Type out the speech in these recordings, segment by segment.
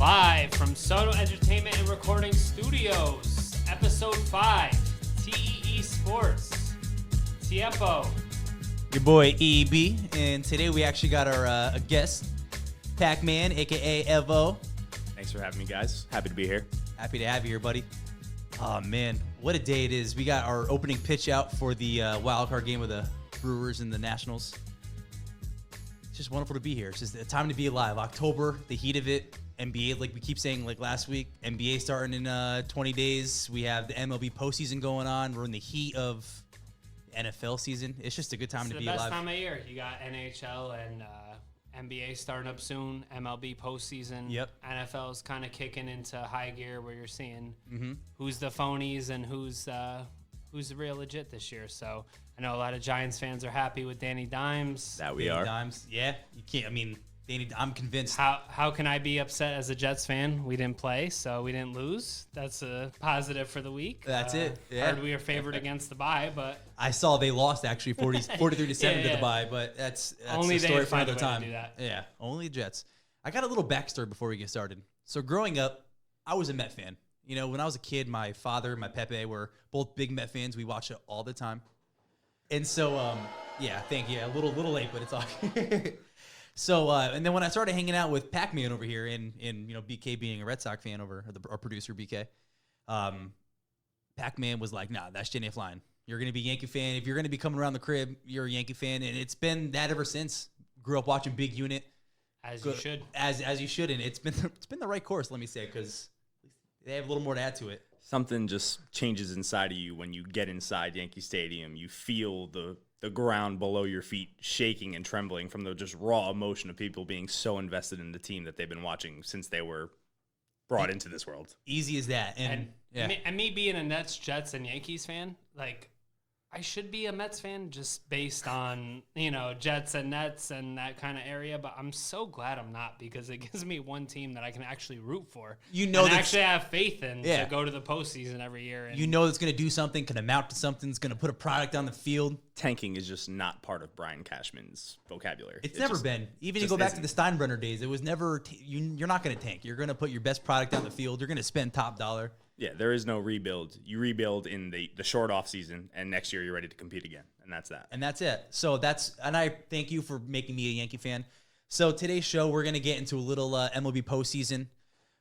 Live from Soto Entertainment and Recording Studios, Episode 5, TEE Sports, Tiempo. Your boy EB, and today we actually got our a guest, Pacman, aka Evo. Thanks for having me, guys. Happy to be here. Happy to have you here, buddy. Oh man, what a day it is! We got our opening pitch out for the wild card game with the Brewers and the Nationals. It's just wonderful to be here. It's just a time to be alive. October, the heat of it. NBA, like we keep saying, like last week, NBA starting in 20 days. We have the MLB postseason going on. We're in the heat of NFL season. It's just a good time to be alive. It's the best time of year. You got NHL and NBA starting up soon. MLB postseason. Yep. NFL is kind of kicking into high gear where you're seeing who's the phonies and who's the real legit this year. So I know a lot of Giants fans are happy with Danny Dimes. That we Danny are. Dimes. Yeah, you can't. I mean, Danny, I'm convinced. How can I be upset as a Jets fan? We didn't play, so we didn't lose. That's a positive for the week. That's it. Yeah. Heard we were favored against the bye, but I saw they lost actually 43-7 Yeah. to the bye, but that's only a they story for find a another way to time. do that. Yeah, only Jets. I got a little backstory before we get started. So growing up, I was a Met fan. You know, when I was a kid, my father and my Pepe were both big Met fans. We watched it all the time. And so, yeah, thank you. A little late, but it's all. So, and then when I started hanging out with Pacman over here, and you know, BK being a Red Sox fan our producer BK, Pacman was like, "Nah, that shit ain't flying. You're gonna be a Yankee fan. If you're gonna be coming around the crib, you're a Yankee fan." And it's been that ever since. Grew up watching Big Unit, You should. as you should, and it's been the right course. Let me say, because they have a little more to add to it. Something just changes inside of you when you get inside Yankee Stadium. You feel the ground below your feet shaking and trembling from the just raw emotion of people being so invested in the team that they've been watching since they were brought into this world. Easy as that. And yeah. Me being a Nets, Jets, and Yankees fan, like, I should be a Mets fan just based on, you know, Jets and Nets and that kind of area, but I'm so glad I'm not because it gives me one team that I can actually root for. You know, and actually have faith in Yeah. to go to the postseason every year. And You know it's going to do something, can amount to something, it's going to put a product on the field. Tanking is just not part of Brian Cashman's vocabulary. It's never just- been. Even you just go back to isn't. the Steinbrenner days, it was never. You're not going to tank. You're going to put your best product on the field. You're going to spend top dollar. Yeah, there is no rebuild. You rebuild in the short off season, and next year you're ready to compete again, and that's that. And that's it. So and I thank you for making me a Yankee fan. So today's show, we're going to get into a little MLB postseason.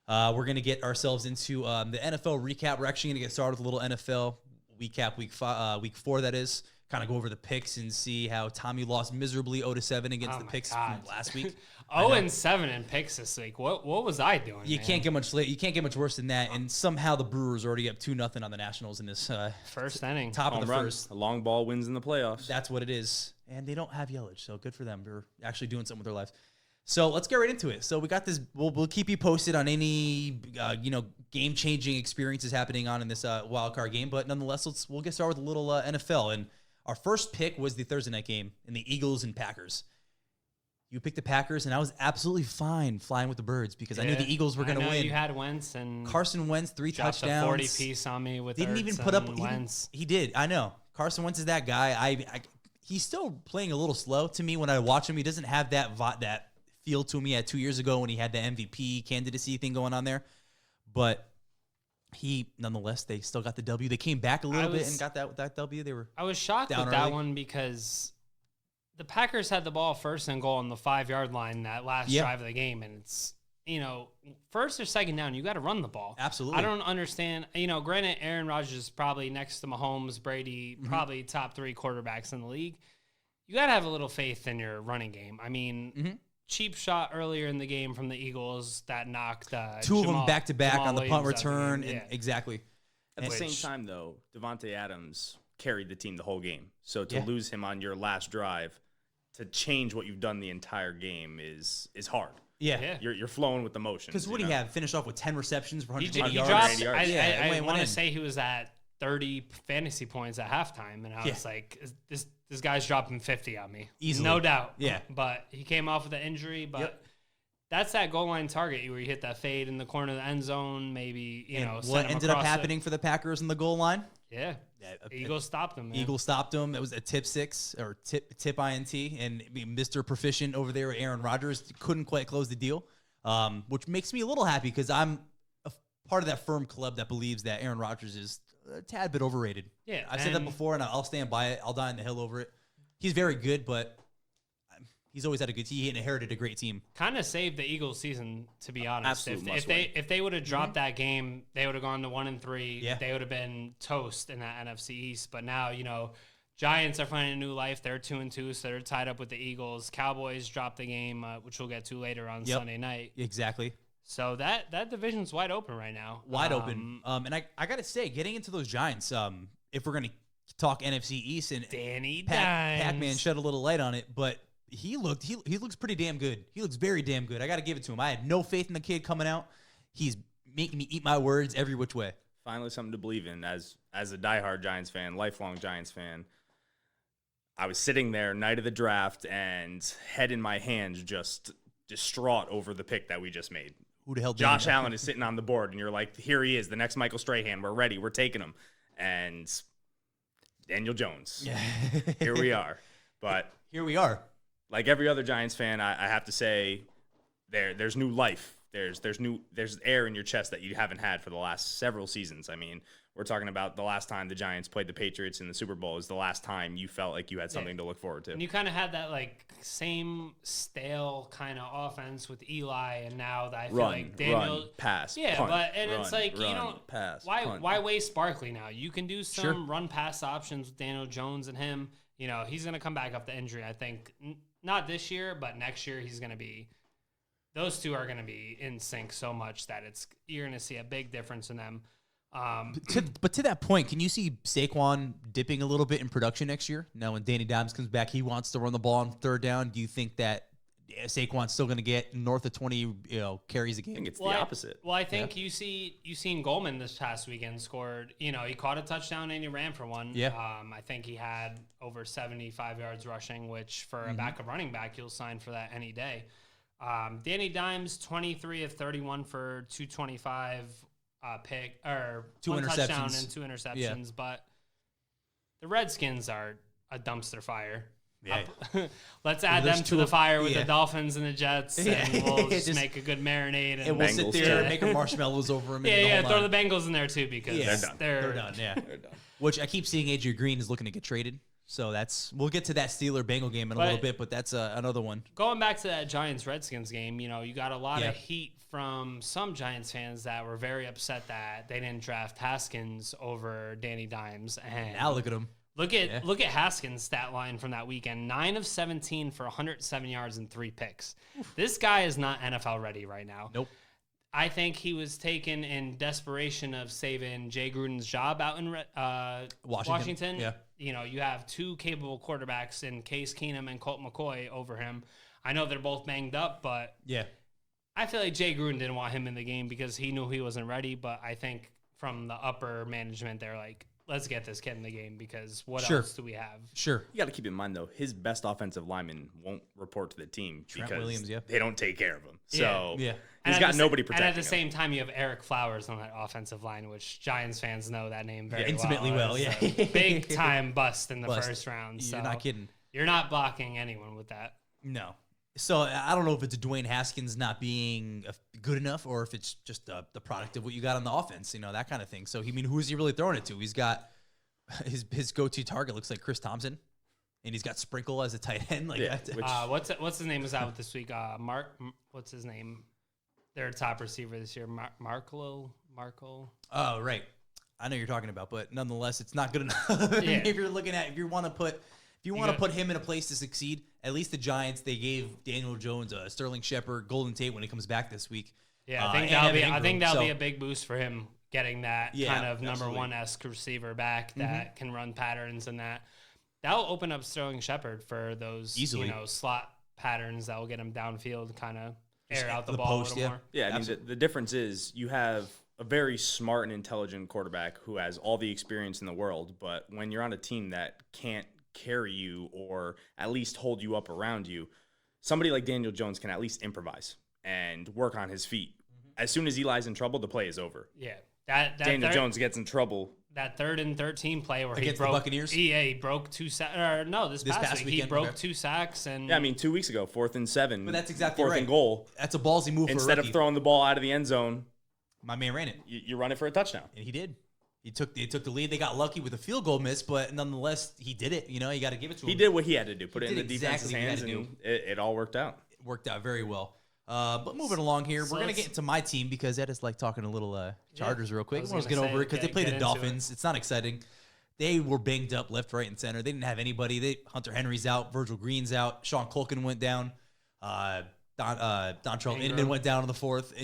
We're going to get ourselves into the NFL recap. We're actually going to get started with a little NFL recap, week 4, that is. Kind of go over the picks and see how Tommy lost miserably 0-7 against the my picks God. from last week. 0-7 in picks this week. What was I doing? You man? can't get much You can't get much worse than that. And somehow the Brewers are already up 2-0 on the Nationals in this First inning. top of Home the run. first. A long ball wins in the playoffs. That's what it is. And they don't have Yelich, so good for them. They're actually doing something with their lives. So let's get right into it. So we got this. We'll keep you posted on any game-changing experiences happening on in this wild card game. But nonetheless, we'll get started with a little NFL. And our first pick was the Thursday night game in the Eagles and Packers. You picked the Packers, and I was absolutely fine flying with the Birds because I knew the Eagles were going to win. You had Wentz and Carson Wentz, 3 dropped touchdowns. a 40 piece on me with Didn't Ertz even put up. and Wentz. He did. I know. Carson Wentz is that guy. He's still playing a little slow to me when I watch him. He doesn't have that feel to him he had 2 years ago when he had the MVP candidacy thing going on there. But nonetheless, they still got the W. They came back a little bit and got that W. I was shocked down with that early. one because the Packers had the ball first and goal on the 5-yard line that last Yeah. drive of the game, and it's, first or second down, you got to run the ball. Absolutely. I don't understand. Granted, Aaron Rodgers is probably next to Mahomes, Brady, probably top 3 quarterbacks in the league. You got to have a little faith in your running game. I mean, cheap shot earlier in the game from the Eagles that knocked 2 of them back-to-back on the punt Williams out return. the game. And exactly. At the Which- same time, though, Devontae Adams carried the team the whole game. So to Yeah. lose him on your last drive, to change what you've done the entire game is hard. Yeah. You're flowing with the motion. Because what do you have? Finished off with 10 receptions for He 180 dropped. yards. 180 yards. I went want to in. say he was at 30 fantasy points at halftime, and I Yeah. was like, this guy's dropping 50 on me, Easily. no doubt. Yeah. But he came off with an injury. But that's that goal line target where you hit that fade in the corner of the end zone. Maybe And send what him ended up across happening for the Packers in the goal line? Yeah, Eagles stopped him. Man. Eagles stopped him. It was a tip INT, and Mr. Proficient over there, Aaron Rodgers, couldn't quite close the deal. which makes me a little happy because I'm a part of that firm club that believes that Aaron Rodgers is a tad bit overrated. Yeah, I've said that before, and I'll stand by it. I'll die on the hill over it. He's very good, but he's always had a good team. He inherited a great team. Kind of saved the Eagles' season, to be honest. Absolute If they would have dropped that game, they would have gone to 1-3. Yeah. They would have been toast in that NFC East. But now, Giants are finding a new life. They're 2-2, so they're tied up with the Eagles. Cowboys dropped the game, which we'll get to later on Sunday night. Exactly. So that division's wide open right now. Wide open. And I got to say, getting into those Giants, if we're going to talk NFC East, and Danny Pacman shed a little light on it, but he looks pretty damn good. He looks very damn good. I got to give it to him. I had no faith in the kid coming out. He's making me eat my words every which way. Finally something to believe in as a diehard Giants fan, lifelong Giants fan. I was sitting there night of the draft and head in my hands, just distraught over the pick that we just made. Who the hell? Josh Allen is sitting on the board, and you're like, here he is, the next Michael Strahan. We're ready. We're taking him. And Daniel Jones. Yeah. Here we are. But here we are. Like every other Giants fan, I have to say there's new life. There's air in your chest that you haven't had for the last several seasons. I mean, we're talking about the last time the Giants played the Patriots in the Super Bowl is the last time you felt like you had something to look forward to. And you kind of had that same stale kind of offense with Eli, and now that I feel like Daniel pass, yeah, punt, but it's like you don't pass. Why waste Barkley now? You can do some run pass options with Daniel Jones and him. He's gonna come back off the injury. I think not this year, but next year he's gonna be. Those two are gonna be in sync so much that you're gonna see a big difference in them. But to that point, can you see Saquon dipping a little bit in production next year? Now, when Danny Dimes comes back, he wants to run the ball on third down. Do you think that Saquon's still going to get north of 20 carries a game? I think it's the opposite. I think you seen Goldman this past weekend scored. He caught a touchdown and he ran for one. Yeah. I think he had over 75 yards rushing, which for a backup running back, you'll sign for that any day. Danny Dimes, 23 of 31 for 225. Two one interceptions. touchdown and 2 interceptions, but the Redskins are a dumpster fire. Yeah. Let's add them to the fire with the Dolphins and the Jets, and we'll just make a good marinade. And we'll sit there and make our marshmallows over them. Throw the Bengals in there too because they're done. Yeah, they're done. Which I keep seeing AJ Green is looking to get traded. So we'll get to that Steeler-Bengal game in a little bit, but that's another one. Going back to that Giants-Redskins game, you got a lot of heat from some Giants fans that were very upset that they didn't draft Haskins over Danny Dimes. And now look at him. Look at Haskins' stat line from that weekend: 9 of 17 for 107 yards and 3 picks. This guy is not NFL ready right now. Nope. I think he was taken in desperation of saving Jay Gruden's job out in Washington. Yeah. You have two capable quarterbacks in Case Keenum and Colt McCoy over him. I know they're both banged up, but I feel like Jay Gruden didn't want him in the game because he knew he wasn't ready. But I think from the upper management, they're like, let's get this kid in the game because what else do we have? Sure. You got to keep in mind, though, his best offensive lineman won't report to the team because Williams, they don't take care of him. So yeah. He's got nobody protecting him. And at the same time, you have Eric Flowers on that offensive line, which Giants fans know that name very intimately well. Yeah. Big time bust in the first round. So you're not kidding. You're not blocking anyone with that. No. So I don't know if it's Dwayne Haskins not being good enough or if it's just the product of what you got on the offense, that kind of thing. So, who is he really throwing it to? He's got his go-to target looks like Chris Thompson, and he's got Sprinkle as a tight end. What's his name was out this week? What's his name? Their top receiver this year, Marco. Oh, right. I know you're talking about, but nonetheless, it's not good enough. If you want to put him in a place to succeed, at least the Giants, they gave Daniel Jones, Sterling Shepard, Golden Tate when he comes back this week. Yeah, I think that'll be a big boost for him getting that kind of number one-esque receiver back that can run patterns and that'll open up Sterling Shepard for those slot patterns that will get him downfield, kind of air out the ball post, a little more. Yeah, I mean, the difference is you have a very smart and intelligent quarterback who has all the experience in the world, but when you're on a team that can't carry you or at least hold you up around you, somebody like Daniel Jones can at least improvise and work on his feet. As soon as Eli's in trouble, the play is over. Yeah. Daniel Jones gets in trouble, that 3rd and 13 play where against he broke the Buccaneers. He broke 2 sacks. Or no, this past week he broke okay. 2 sacks and Yeah, I mean 2 weeks ago, 4th and 7. But that's exactly 4th right. and goal. That's a ballsy move. Instead for a of throwing the ball out of the end zone, my man ran it. you run it for a touchdown. And he did. He took the lead. They got lucky with a field goal miss, but nonetheless, he did it. You know, you got to give it to him. He did what he had to do. Put it in the did defense's exactly what he had hands, to and it all worked out. It worked out very well. But moving along here, So we're gonna get into my team because that is like talking a little Chargers real quick. I was Let's get gonna over it say, because they played the get into Dolphins. It's not exciting. They were banged up left, right, and center. They didn't have anybody. Hunter Henry's out. Virgil Green's out. Sean Culkin went down. Dontrell Inman went down in the 4th.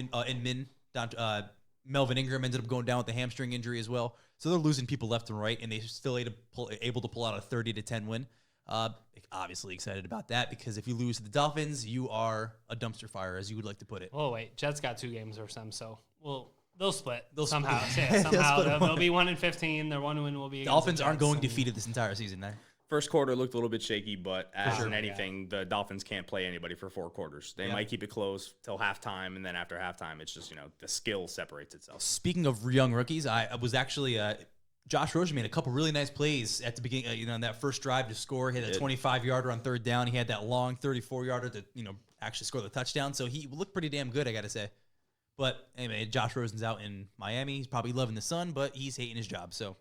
Melvin Ingram ended up going down with a hamstring injury as well. So they're losing people left and right, and they're still able to pull out a 30-10 win. Obviously excited about that because if you lose to the Dolphins, you are a dumpster fire, as you would like to put it. Oh wait, Jets got 2 games versus them, so they'll split. Somehow. They'll be 1-15. Their one win will be. Dolphins aren't going defeated this entire season. First quarter looked a little bit shaky, but as sure. in anything, the Dolphins can't play anybody for 4 quarters. They might keep it close till halftime, and then after halftime, it's just the skill separates itself. Speaking of young rookies, I was actually Josh Rosen made a couple really nice plays at the beginning. On that first drive to score, he had a 25-yarder on 3rd down. He had that long 34-yarder to actually score the touchdown. So he looked pretty damn good, I got to say. But anyway, Josh Rosen's out in Miami. He's probably loving the sun, but he's hating his job. So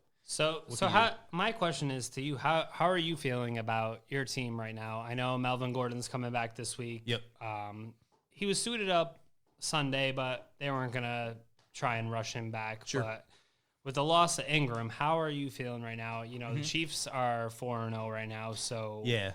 my question is to you, how are you feeling about your team right now? I know Melvin Gordon's coming back this week. Yep. He was suited up Sunday, but they weren't going to try and rush him back. Sure. But with the loss of Ingram, how are you feeling right now? The Chiefs are 4-0 right now, so yeah.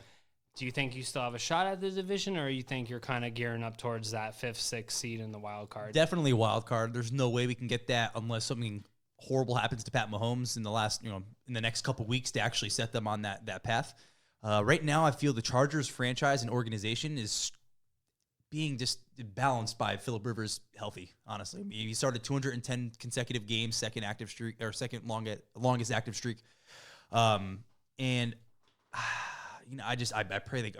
Do you think you still have a shot at the division, or you think you're kind of gearing up towards that 5th, 6th seed in the wild card? Definitely a wild card. There's no way we can get that unless something horrible happens to Pat Mahomes in the next couple weeks to actually set them on that path. Right now, I feel the Chargers franchise and organization is being just balanced by Phillip Rivers healthy, honestly. I mean, he started 210 consecutive games, second longest active streak. I pray that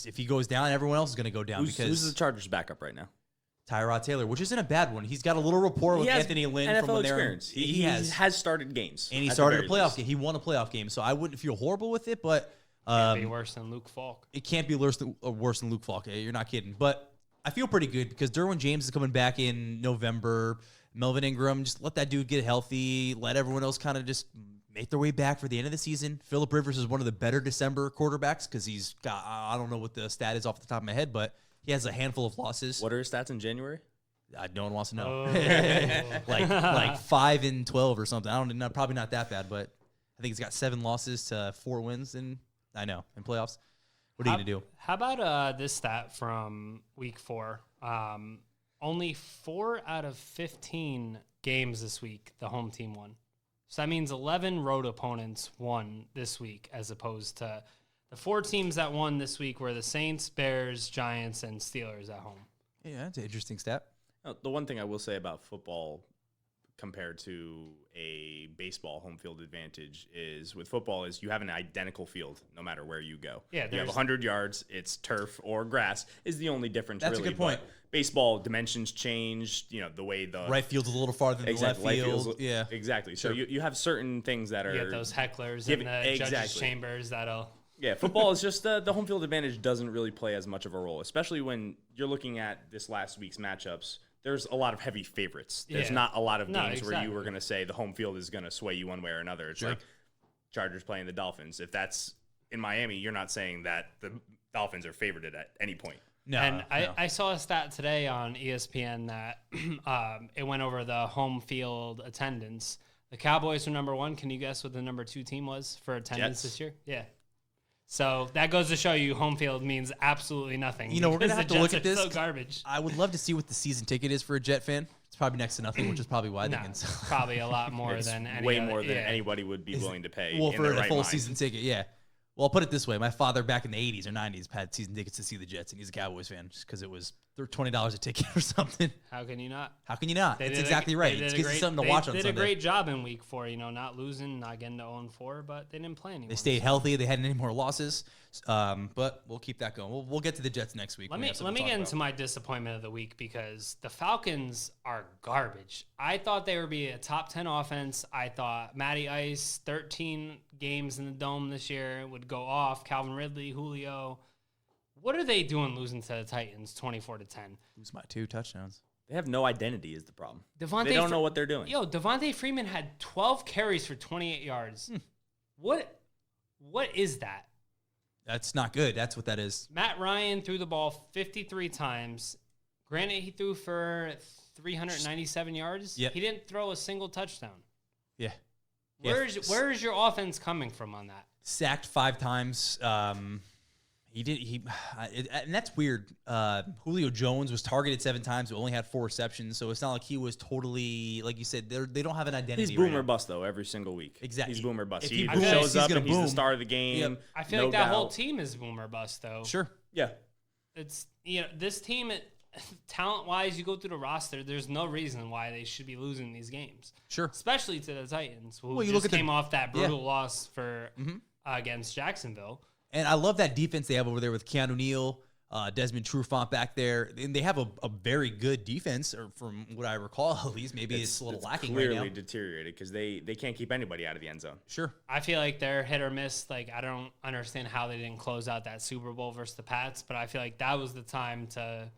if he goes down, everyone else is going to go down. Who's the Chargers backup right now? Tyrod Taylor, which isn't a bad one. He's got a little rapport with Anthony Lynn NFL from when experience. He has started games. And he started a playoff game. He won a playoff game. So I wouldn't feel horrible with it, but Can't be worse than Luke Falk. It can't be worse than Luke Falk. You're not kidding. But I feel pretty good because Derwin James is coming back in November. Melvin Ingram, just let that dude get healthy. Let everyone else kind of just make their way back for the end of the season. Phillip Rivers is one of the better December quarterbacks because he's got, I don't know what the stat is off the top of my head, but he has a handful of losses. What are his stats in January? No one wants to know. Oh. like 5-12 or something. I don't know. Probably not that bad, but I think he's got 7 losses to 4 wins in playoffs. What are you going to do? How about this stat from week 4? Only 4 out of 15 games this week, the home team won. So that means 11 road opponents won this week, as opposed to the 4 teams that won this week were the Saints, Bears, Giants, and Steelers at home. Yeah, that's an interesting stat. The one thing I will say about football compared to a baseball home field advantage is with football is you have an identical field no matter where you go. Yeah, you have 100 yards, it's turf or grass is the only difference. That's really. a good point. But baseball dimensions change, the way the right field's a little farther than the left field. Yeah, exactly. So you have certain things that are you get those hecklers in the judges' chambers that'll. Yeah, football is just the home field advantage doesn't really play as much of a role, especially when you're looking at this last week's matchups. There's a lot of heavy favorites. There's not a lot of games where you were going to say the home field is going to sway you one way or another. It's like Chargers playing the Dolphins. If that's in Miami, you're not saying that the Dolphins are favored at any point. No, and I saw a stat today on ESPN that it went over the home field attendance. The Cowboys were number 1. Can you guess what the number 2 team was for attendance this year? Yeah. So that goes to show you home field means absolutely nothing. We're going to have to look at this. So garbage. I would love to see what the season ticket is for a Jet fan. It's probably next to nothing, which is probably why they can sell. Probably a lot more than way more than anybody would be willing to pay. Well, for a full season ticket, yeah. Well, I'll put it this way. My father back in the 80s or 90s had season tickets to see the Jets, and he's a Cowboys fan just because it was They're $20 a ticket or something. How can you not? How can you not? That's exactly right. It gives you something to watch on Sunday. They did a great job in week 4, not losing, not getting to 0-4, but they didn't play anymore. They stayed healthy. They hadn't any more losses. But we'll keep that going. We'll get to the Jets next week. Let me get into my disappointment of the week because the Falcons are garbage. I thought they would be a top 10 offense. I thought Matty Ice, 13 games in the Dome this year, would go off. Calvin Ridley, Julio. What are they doing losing to the Titans 24-10? Lose my 2 touchdowns. They have no identity is the problem. They don't know what they're doing. Yo, Devontae Freeman had 12 carries for 28 yards. What is that? That's not good. That's what that is. Matt Ryan threw the ball 53 times. Granted, he threw for 397 yards. Yep. He didn't throw a single touchdown. Yeah. Where is your offense coming from on that? Sacked 5 times. And that's weird. Julio Jones was targeted 7 times, but only had 4 receptions. So it's not like he was totally, like you said, they don't have an identity. He's boomer bust though every single week. Exactly. He's boomer bust. If He booms, shows up and boom. he's the star of the game. Yep. I feel like that whole team is boomer bust though. Sure. Yeah. It's this team, talent wise, you go through the roster. There's no reason why they should be losing these games. Sure. Especially to the Titans, who you just look at came off that brutal loss for against Jacksonville. And I love that defense they have over there with Keanu Neal, Desmond Trufant back there. And they have a very good defense, or from what I recall, at least. Maybe it's a little lacking right now. Clearly deteriorated because they can't keep anybody out of the end zone. Sure. I feel like they're hit or miss. Like, I don't understand how they didn't close out that Super Bowl versus the Pats, but I feel like that was the time to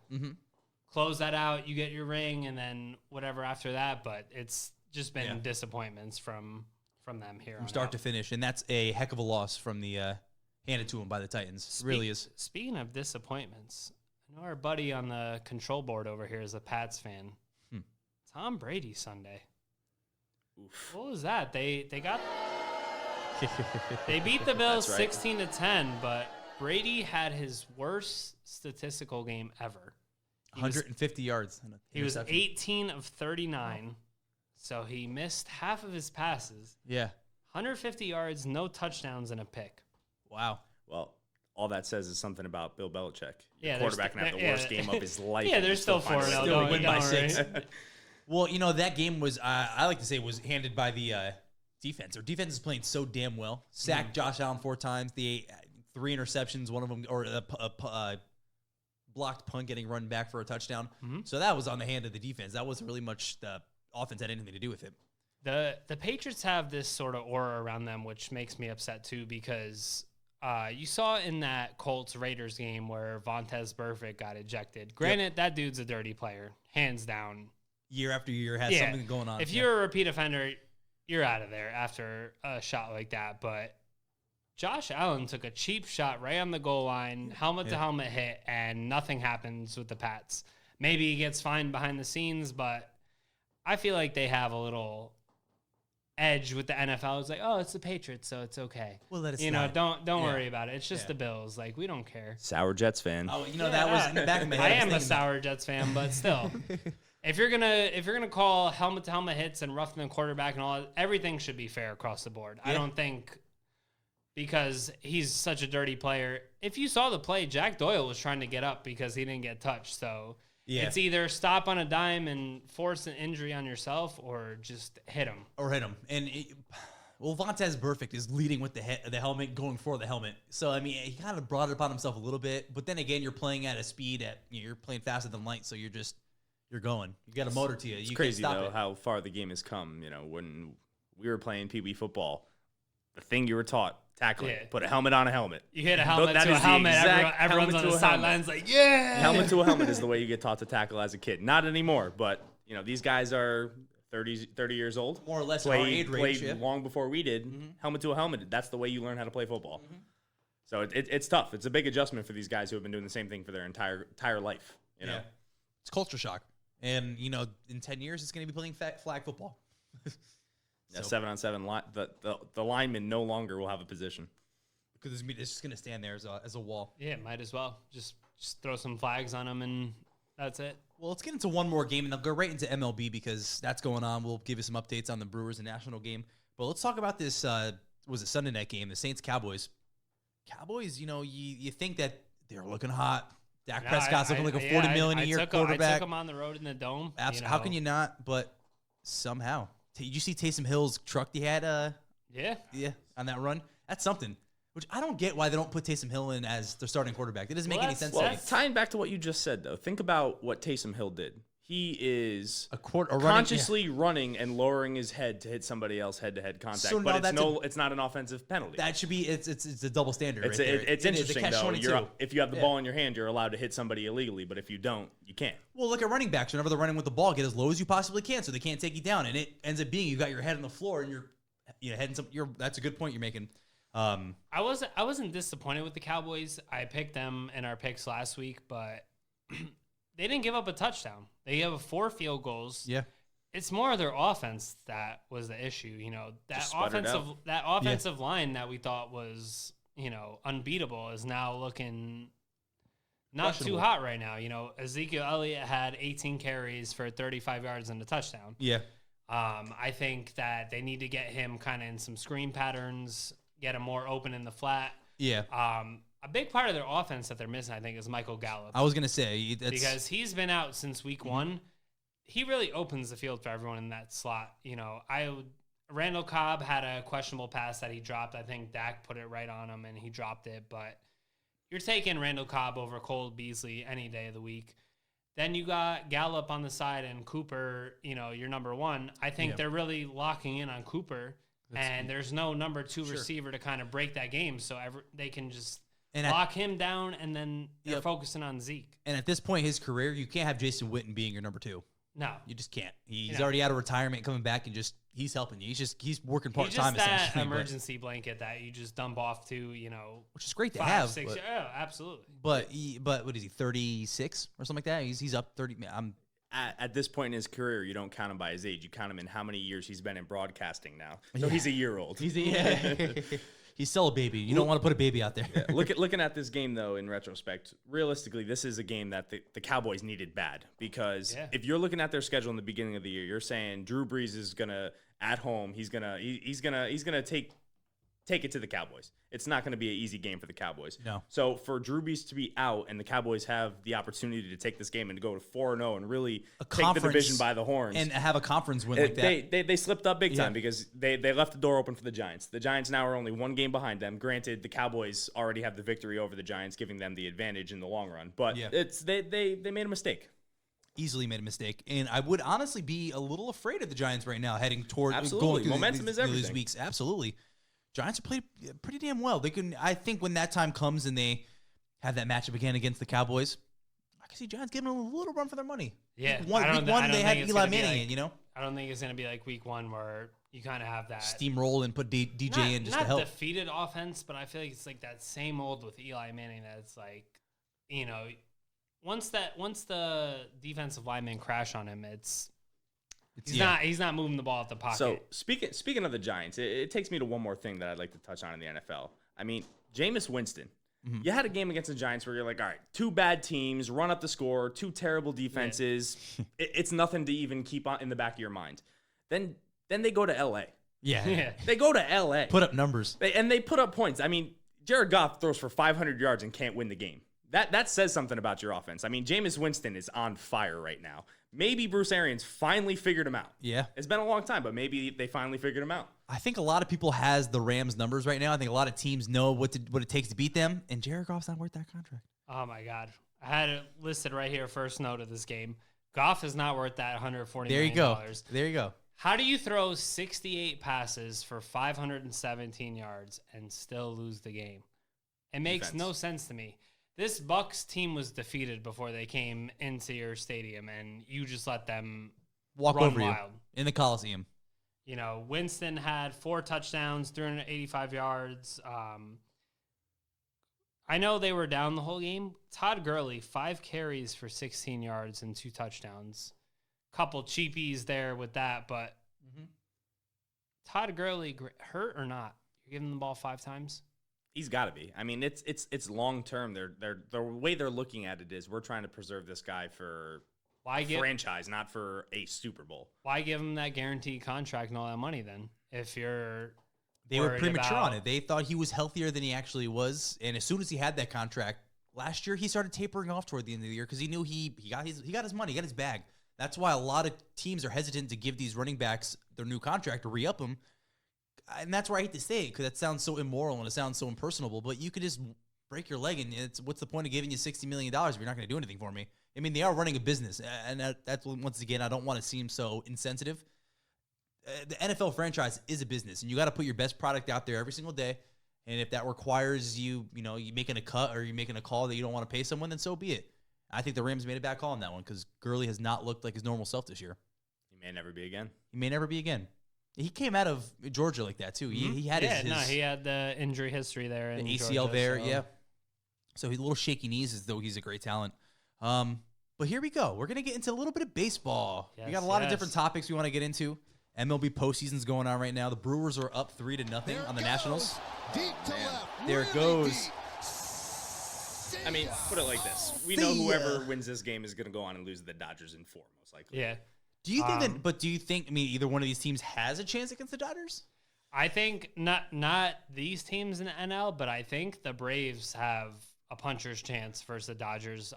close that out. You get your ring, and then whatever after that. But it's just been disappointments from them here from start to finish. And that's a heck of a loss from the handed to him by the Titans. Really is. Speaking of disappointments, I know our buddy on the control board over here is a Pats fan. Tom Brady Sunday. Oof. What was that? They got they beat the Bills 16-10, but Brady had his worst statistical game ever. 150 yards. He was 18 of 39, so he missed half of his passes. Yeah. 150 yards, no touchdowns, and a pick. Wow. Well, all that says is something about Bill Belichick. Yeah, quarterback and have the worst game of his life. Yeah, they're still 4-0. Still win by 6. Well, that game was, I like to say, was handed by the defense. Our defense is playing so damn well. Sacked Josh Allen 4 times. The 3 interceptions, one of them, or a blocked punt getting run back for a touchdown. So that was on the hand of the defense. That wasn't really much the offense had anything to do with it. The Patriots have this sort of aura around them, which makes me upset too, because you saw in that Colts-Raiders game where Vontaze Burfict got ejected. Granted, that dude's a dirty player, hands down. Year after year has something going on. If you're a repeat offender, you're out of there after a shot like that. But Josh Allen took a cheap shot right on the goal line, helmet-to-helmet hit, and nothing happens with the Pats. Maybe he gets fined behind the scenes, but I feel like they have a little edge with the NFL. It's like, oh, it's the Patriots, so it's okay. Well, let it slide. Don't worry about it. It's just the Bills. Like, we don't care. Sour Jets fan. Oh, that was in the back of my head. I am a sour Jets fan, but still. If you're gonna call helmet to helmet hits and roughing the quarterback and all, everything should be fair across the board. I don't think because he's such a dirty player. If you saw the play, Jack Doyle was trying to get up because he didn't get touched. So it's either stop on a dime and force an injury on yourself, or just hit him. And Vontaze Burfict is leading with the helmet, going for the helmet. So I mean, he kind of brought it upon himself a little bit. But then again, you're playing at a speed you're playing faster than light, so you're going. You got a motor to you. It's crazy though how far the game has come. When we were playing Pee Wee football, the thing you were taught, tackling, put a helmet on a helmet. You hit a helmet to a helmet. Everyone's on the sidelines like, yeah. Helmet to a helmet is the way you get taught to tackle as a kid. Not anymore, but these guys are 30 years old. More or less our age range. Played long before we did. Helmet to a helmet. That's the way you learn how to play football. So it's tough. It's a big adjustment for these guys who have been doing the same thing for their entire life. You know, it's culture shock. And, in 10 years, it's going to be playing flag football. 7-on-7, the lineman no longer will have a position. Because it's just going to stand there as a wall. Yeah, might as well. Just throw some flags on them, and that's it. Well, let's get into one more game, and I'll go right into MLB because that's going on. We'll give you some updates on the Brewers and National game. But let's talk about this, was it Sunday night game, the Saints-Cowboys. Cowboys, you think that they're looking hot. Dak Prescott's looking like a $40 million a year quarterback. I took him on the road in the Dome. Absolutely. How can you not? But somehow. Did you see Taysom Hill's truck he had? Yeah, on that run? That's something. Which I don't get why they don't put Taysom Hill in as their starting quarterback. It doesn't make any sense to me. Tying back to what you just said, though, think about what Taysom Hill did. He is consciously running and lowering his head to hit somebody else head-to-head contact. So but it's not an offensive penalty. That should be it's a double standard. It's interesting though. If you have the ball in your hand, you're allowed to hit somebody illegally, but if you don't, you can't. Well, look at running backs. Whenever they're running with the ball, get as low as you possibly can so they can't take you down. And it ends up being you got your head on the floor and you're heading some. That's a good point you're making. I wasn't disappointed with the Cowboys. I picked them in our picks last week, but they didn't give up a touchdown. They have 4 field goals. Yeah. It's more their offense that was the issue. That offensive line that we thought was, unbeatable is now looking not too hot right now. Ezekiel Elliott had 18 carries for 35 yards and a touchdown. Yeah. I think that they need to get him kind of in some screen patterns, get him more open in the flat. Yeah. A big part of their offense that they're missing, I think, is Michael Gallup. I was going to say. Because he's been out since week 1. He really opens the field for everyone in that slot. Randall Cobb had a questionable pass that he dropped. I think Dak put it right on him, and he dropped it. But you're taking Randall Cobb over Cole Beasley any day of the week. Then you got Gallup on the side and Cooper, your number 1. I think they're really locking in on Cooper, and there's no number 2 receiver to kind of break that game, so they can just lock him down, and then they're focusing on Zeke. And at this point in his career, you can't have Jason Witten being your number 2. No. You just can't. He's already out of retirement, coming back, and he's helping you. He's working part-time, essentially. He's just that emergency blanket that you just dump off to, which is great to 5, have. 6 years. Yeah, absolutely. But what is he, 36 or something like that? He's up 30. At this point in his career, you don't count him by his age. You count him in how many years he's been in broadcasting now. So he's a year old. He's still a baby. You don't want to put a baby out there. Looking at this game, though, in retrospect, realistically, this is a game that the Cowboys needed bad. Because if you're looking at their schedule in the beginning of the year, you're saying Drew Brees is gonna at home. He's gonna take it to the Cowboys. It's not going to be an easy game for the Cowboys. No. So for Drew Brees to be out and the Cowboys have the opportunity to take this game and to go to 4-0 and really take the division by the horns and have a conference win like that, they slipped up big time because they left the door open for the Giants. The Giants now are only 1 game behind them. Granted, the Cowboys already have the victory over the Giants, giving them the advantage in the long run. But they made a mistake. Easily made a mistake, and I would honestly be a little afraid of the Giants right now, heading toward going through momentum is everything. These weeks. Absolutely. Giants have played pretty damn well. They can. I think when that time comes and they have that matchup again against the Cowboys, I can see Giants giving them a little run for their money. Yeah, week one they had Eli Manning in. I don't think it's going to be like week 1 where you kind of have that steamroll and put DJ in just to help. Not defeated offense, but I feel like it's like that same old with Eli Manning. That it's like, once the defensive linemen crash on him, he's not moving the ball out the pocket. So speaking of the Giants, it takes me to one more thing that I'd like to touch on in the NFL. I mean, Jameis Winston. Mm-hmm. You had a game against the Giants where you're like, all right, 2 bad teams, run up the score, 2 terrible defenses. Yeah. It's nothing to even keep on in the back of your mind. Then they go to L.A. Yeah. They go to L.A. Put up numbers. They put up points. I mean, Jared Goff throws for 500 yards and can't win the game. That says something about your offense. I mean, Jameis Winston is on fire right now. Maybe Bruce Arians finally figured him out. Yeah. It's been a long time, but maybe they finally figured him out. I think a lot of people has the Rams numbers right now. I think a lot of teams know what it takes to beat them, and Jared Goff's not worth that contract. Oh, my God. I had it listed right here, first note of this game. Goff is not worth that $140 million. There you go. How do you throw 68 passes for 517 yards and still lose the game? It makes no sense to me. This Bucs team was defeated before they came into your stadium, and you just let them walk run over wild. You in the Coliseum. Winston had 4 touchdowns, 385 yards. I know they were down the whole game. Todd Gurley, 5 carries for 16 yards and 2 touchdowns. Couple cheapies there with that, but Todd Gurley, hurt or not? You're giving him the ball 5 times? He's got to be. I mean, it's long term. The way they're looking at it is we're trying to preserve this guy for franchise, not for a Super Bowl. Why give him that guaranteed contract and all that money then? If they were premature on it. They thought he was healthier than he actually was, and as soon as he had that contract, last year he started tapering off toward the end of the year because he knew he got his money, he got his bag. That's why a lot of teams are hesitant to give these running backs their new contract or re-up them. And that's where I hate to say it because that sounds so immoral and it sounds so impersonable, but you could just break your leg and what's the point of giving you $60 million if you're not going to do anything for me? I mean, they are running a business, and that's once again, I don't want to seem so insensitive. The NFL franchise is a business, and you got to put your best product out there every single day. And if that requires you making a cut or you making a call that you don't want to pay someone, then so be it. I think the Rams made a bad call on that one because Gurley has not looked like his normal self this year. He may never be again. He came out of Georgia like that too. He had he had the injury history there, in the ACL Georgia, there, so. yeah. So he's a little shaky knees, as though he's a great talent. But here we go. We're gonna get into a little bit of baseball. We got a lot of different topics we want to get into. MLB postseason's going on right now. The Brewers are up 3-0 on the Nationals. Deep to left. There it goes. I mean, put it like this: we know whoever wins this game is going to go on and lose to the Dodgers in 4, most likely. Yeah. Do you think that? But do you think? I mean, either one of these teams has a chance against the Dodgers? I think not these teams in the NL, but I think the Braves have a puncher's chance versus the Dodgers.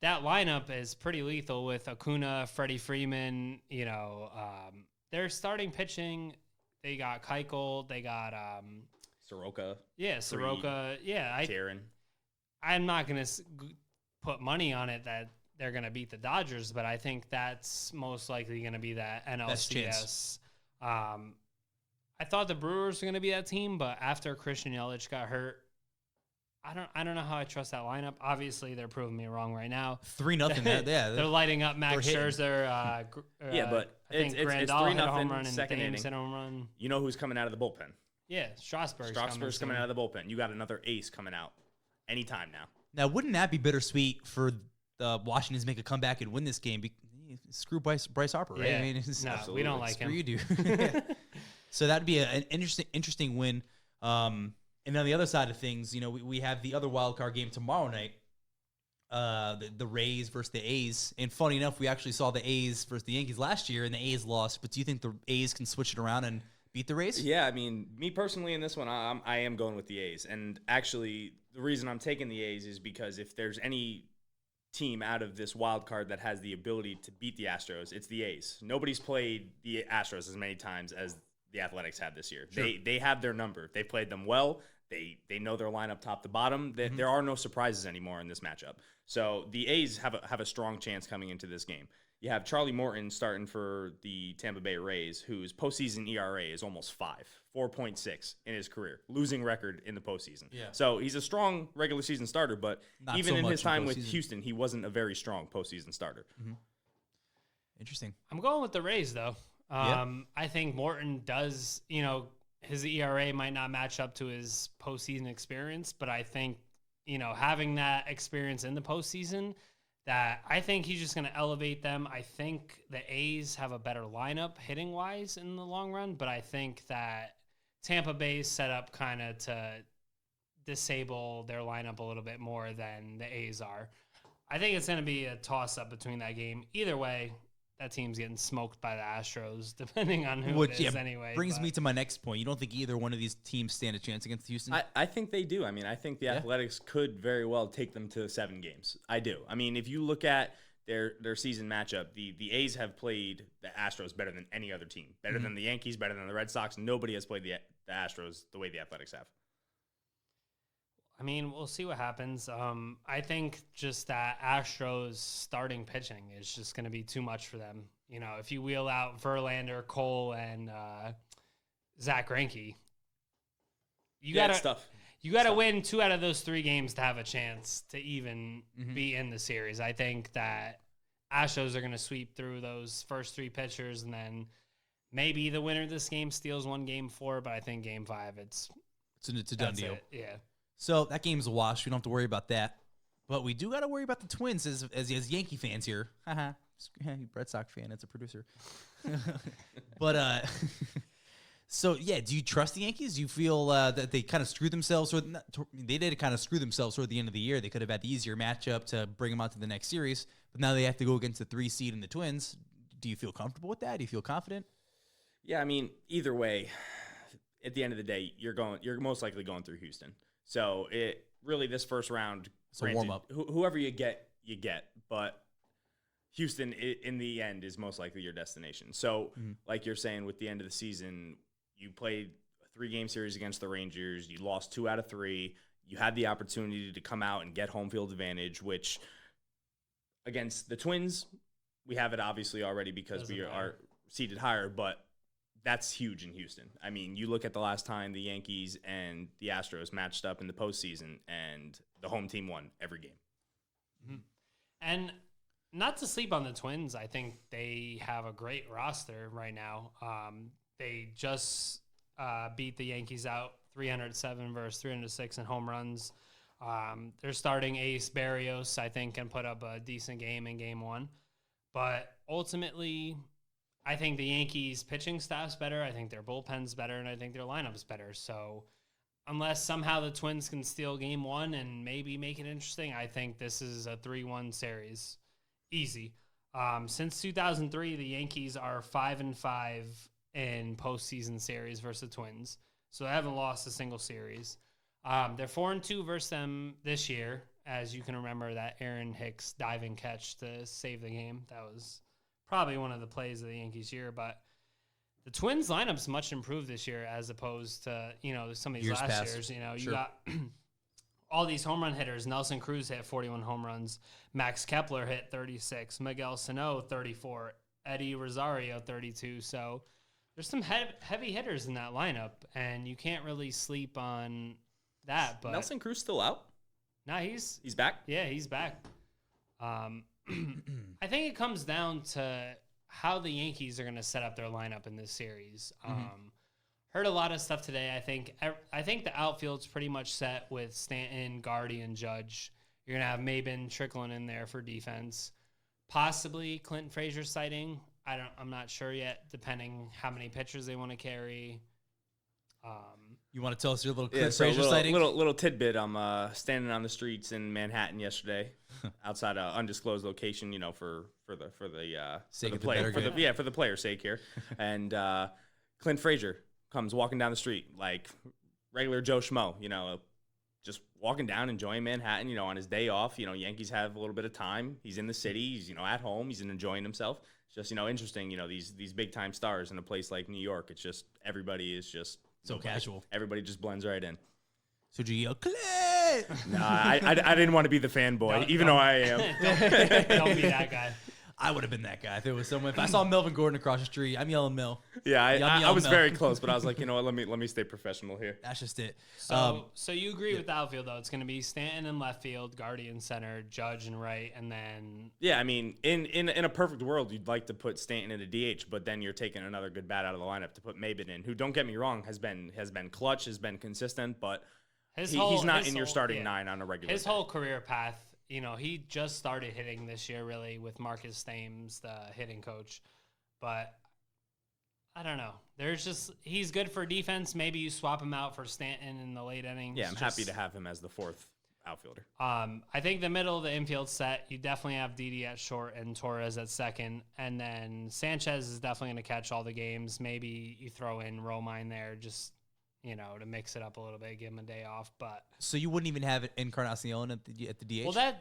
That lineup is pretty lethal with Acuna, Freddie Freeman. They're starting pitching. They got Keuchel. They got Soroka. Yeah, Soroka. Yeah, Karen. I'm not gonna put money on it that they're gonna beat the Dodgers, but I think that's most likely gonna be that NLCS. I thought the Brewers were gonna be that team, but after Christian Yelich got hurt, I don't know how I trust that lineup. Obviously, they're proving me wrong right now. 3-0. Yeah, they're lighting up Max Scherzer. But I think it's Grandal hit a 3-0 home run and second Thames inning. hit a home run. You know who's coming out of the bullpen? Yeah, Strasburg's coming out of the bullpen. You got another ace coming out anytime now. Now, wouldn't that be bittersweet for the Washington's make a comeback and win this game? Screw Bryce Harper, right? Yeah. I mean, No, we don't like him. Screw you, dude. So that'd be an interesting win. And on the other side of things, we have the other wild card game tomorrow night. The Rays versus the A's. And funny enough, we actually saw the A's versus the Yankees last year, and the A's lost. But do you think the A's can switch it around and beat the Rays? Yeah, I mean, me personally in this one, I am going with the A's. And actually, the reason I'm taking the A's is because if there's any team out of this wild card that has the ability to beat the Astros, it's the A's. Nobody's played the Astros as many times as the Athletics have this year. Sure. They have their number. They've played them well. They know their lineup top to bottom. There are no surprises anymore in this matchup. So the A's have a strong chance coming into this game. You have Charlie Morton starting for the Tampa Bay Rays, whose postseason ERA is almost 4.6 in his career, losing record in the postseason. Yeah. So he's a strong regular season starter, but not even in his time with Houston, he wasn't a very strong postseason starter. Mm-hmm. Interesting. I'm going with the Rays, though. I think Morton does, his ERA might not match up to his postseason experience, but I think, having that experience in the postseason, that I think he's just going to elevate them. I think the A's have a better lineup hitting-wise in the long run, but I think that Tampa Bay's set up kind of to disable their lineup a little bit more than the A's are. I think it's going to be a toss-up between that game. Either way, that team's getting smoked by the Astros, depending on who it is anyway. Brings me to my next point. You don't think either one of these teams stand a chance against Houston? I think they do. I mean, I think the Athletics could very well take them to 7 games. I do. I mean, if you look at their season matchup, the A's have played the Astros better than any other team. Better than the Yankees, better than the Red Sox. Nobody has played the Astros the way the Athletics have. I mean, we'll see what happens. I think just that Astros starting pitching is just going to be too much for them. If you wheel out Verlander, Cole, and Zach Greinke, you gotta win 2 out of those 3 games to have a chance to even be in the series. I think that Astros are going to sweep through those first 3 pitchers, and then maybe the winner of this game steals one Game 4. But I think Game 5, it's a done deal. Yeah. So that game's a wash. We don't have to worry about that. But we do got to worry about the Twins as Yankee fans here. Haha. Red Sox fan. It's a producer. But, so, yeah, do you trust the Yankees? Do you feel that they kind of screwed themselves? They did kind of screw themselves toward the end of the year. They could have had the easier matchup to bring them out to the next series. But now they have to go against the 3 seed and the Twins. Do you feel comfortable with that? Do you feel confident? Yeah, I mean, either way, at the end of the day, you're most likely going through Houston. So really this first round, It's a warm up. Whoever you get, you get. But Houston, in the end, is most likely your destination. So, like you're saying, with the end of the season, you played a 3-game series against the Rangers. You lost 2 out of 3. You had the opportunity to come out and get home field advantage, which against the Twins, we have it obviously already because we are seated higher, but that's huge in Houston. I mean, you look at the last time the Yankees and the Astros matched up in the postseason, and the home team won every game. Mm-hmm. And not to sleep on the Twins, I think they have a great roster right now. They just beat the Yankees out 307 versus 306 in home runs. They're starting Ace Barrios, I think, can put up a decent game in game 1. But ultimately, I think the Yankees' pitching staff's better. I think their bullpen's better, and I think their lineup's better. So unless somehow the Twins can steal game 1 and maybe make it interesting, I think this is a 3-1 series. Easy. Since 2003, the Yankees are 5-5 in postseason series versus the Twins. So they haven't lost a single series. They're 4-2 versus them this year, as you can remember that Aaron Hicks diving catch to save the game. That was probably one of the plays of the Yankees year, but the Twins lineup's much improved this year as opposed to, some of these Years last past. years. You Sure. got all these home run hitters. Nelson Cruz hit 41 home runs. Max Kepler hit 36. Miguel Sano, 34. Eddie Rosario, 32. So there's some heavy hitters in that lineup, and you can't really sleep on that. But Nelson Cruz still out? nah, he's back? Yeah, he's back. I think it comes down to how the Yankees are going to set up their lineup in this series. Heard a lot of stuff today. I think the outfield's pretty much set with Stanton, Gardy, and Judge. You're going to have Maben trickling in there for defense. Possibly Clint Frazier sighting. I'm not sure yet, depending how many pitchers they want to carry. You want to tell us your little Clint So Frazier sighting? little tidbit. I'm standing on the streets in Manhattan yesterday, outside an undisclosed location. For the Sake of the player, better good. for the player's sake here. And Clint Frazier comes walking down the street like regular Joe Schmo. Just walking down, enjoying Manhattan. On his day off. Yankees have a little bit of time. He's in the city. He's at home. He's enjoying himself. It's just interesting. These big time stars in a place like New York. It's just everybody is just So casual. Everybody just blends right in. So do you yell, Clint? No, I didn't want to be the fanboy, even though I am. Don't be that guy. I would have been that guy if there was someone. If I saw Melvin Gordon across the street, I'm yelling Mel. Yeah, I was Mel. very close, but I was like, you know what? Let me stay professional here. That's just it. So you agree with the outfield, though? It's going to be Stanton in left field, Gardy in center, Judge in right, and then... Yeah, I mean, in a perfect world, you'd like to put Stanton in a DH, but then you're taking another good bat out of the lineup to put Maben in, who, don't get me wrong, has been clutch, has been consistent, but he's not in your starting 9 on a regular His day. whole career path, he just started hitting this year, really, with Marcus Thames, the hitting coach. But I don't know. He's good for defense. Maybe you swap him out for Stanton in the late innings. Yeah, I'm happy to have him as the 4th outfielder. I think the middle of the infield set, you definitely have Didi at short and Torres at second. And then Sanchez is definitely going to catch all the games. Maybe you throw in Romine there just, to mix it up a little bit, give him a day off. But So you wouldn't even have Encarnacion at the DH? well,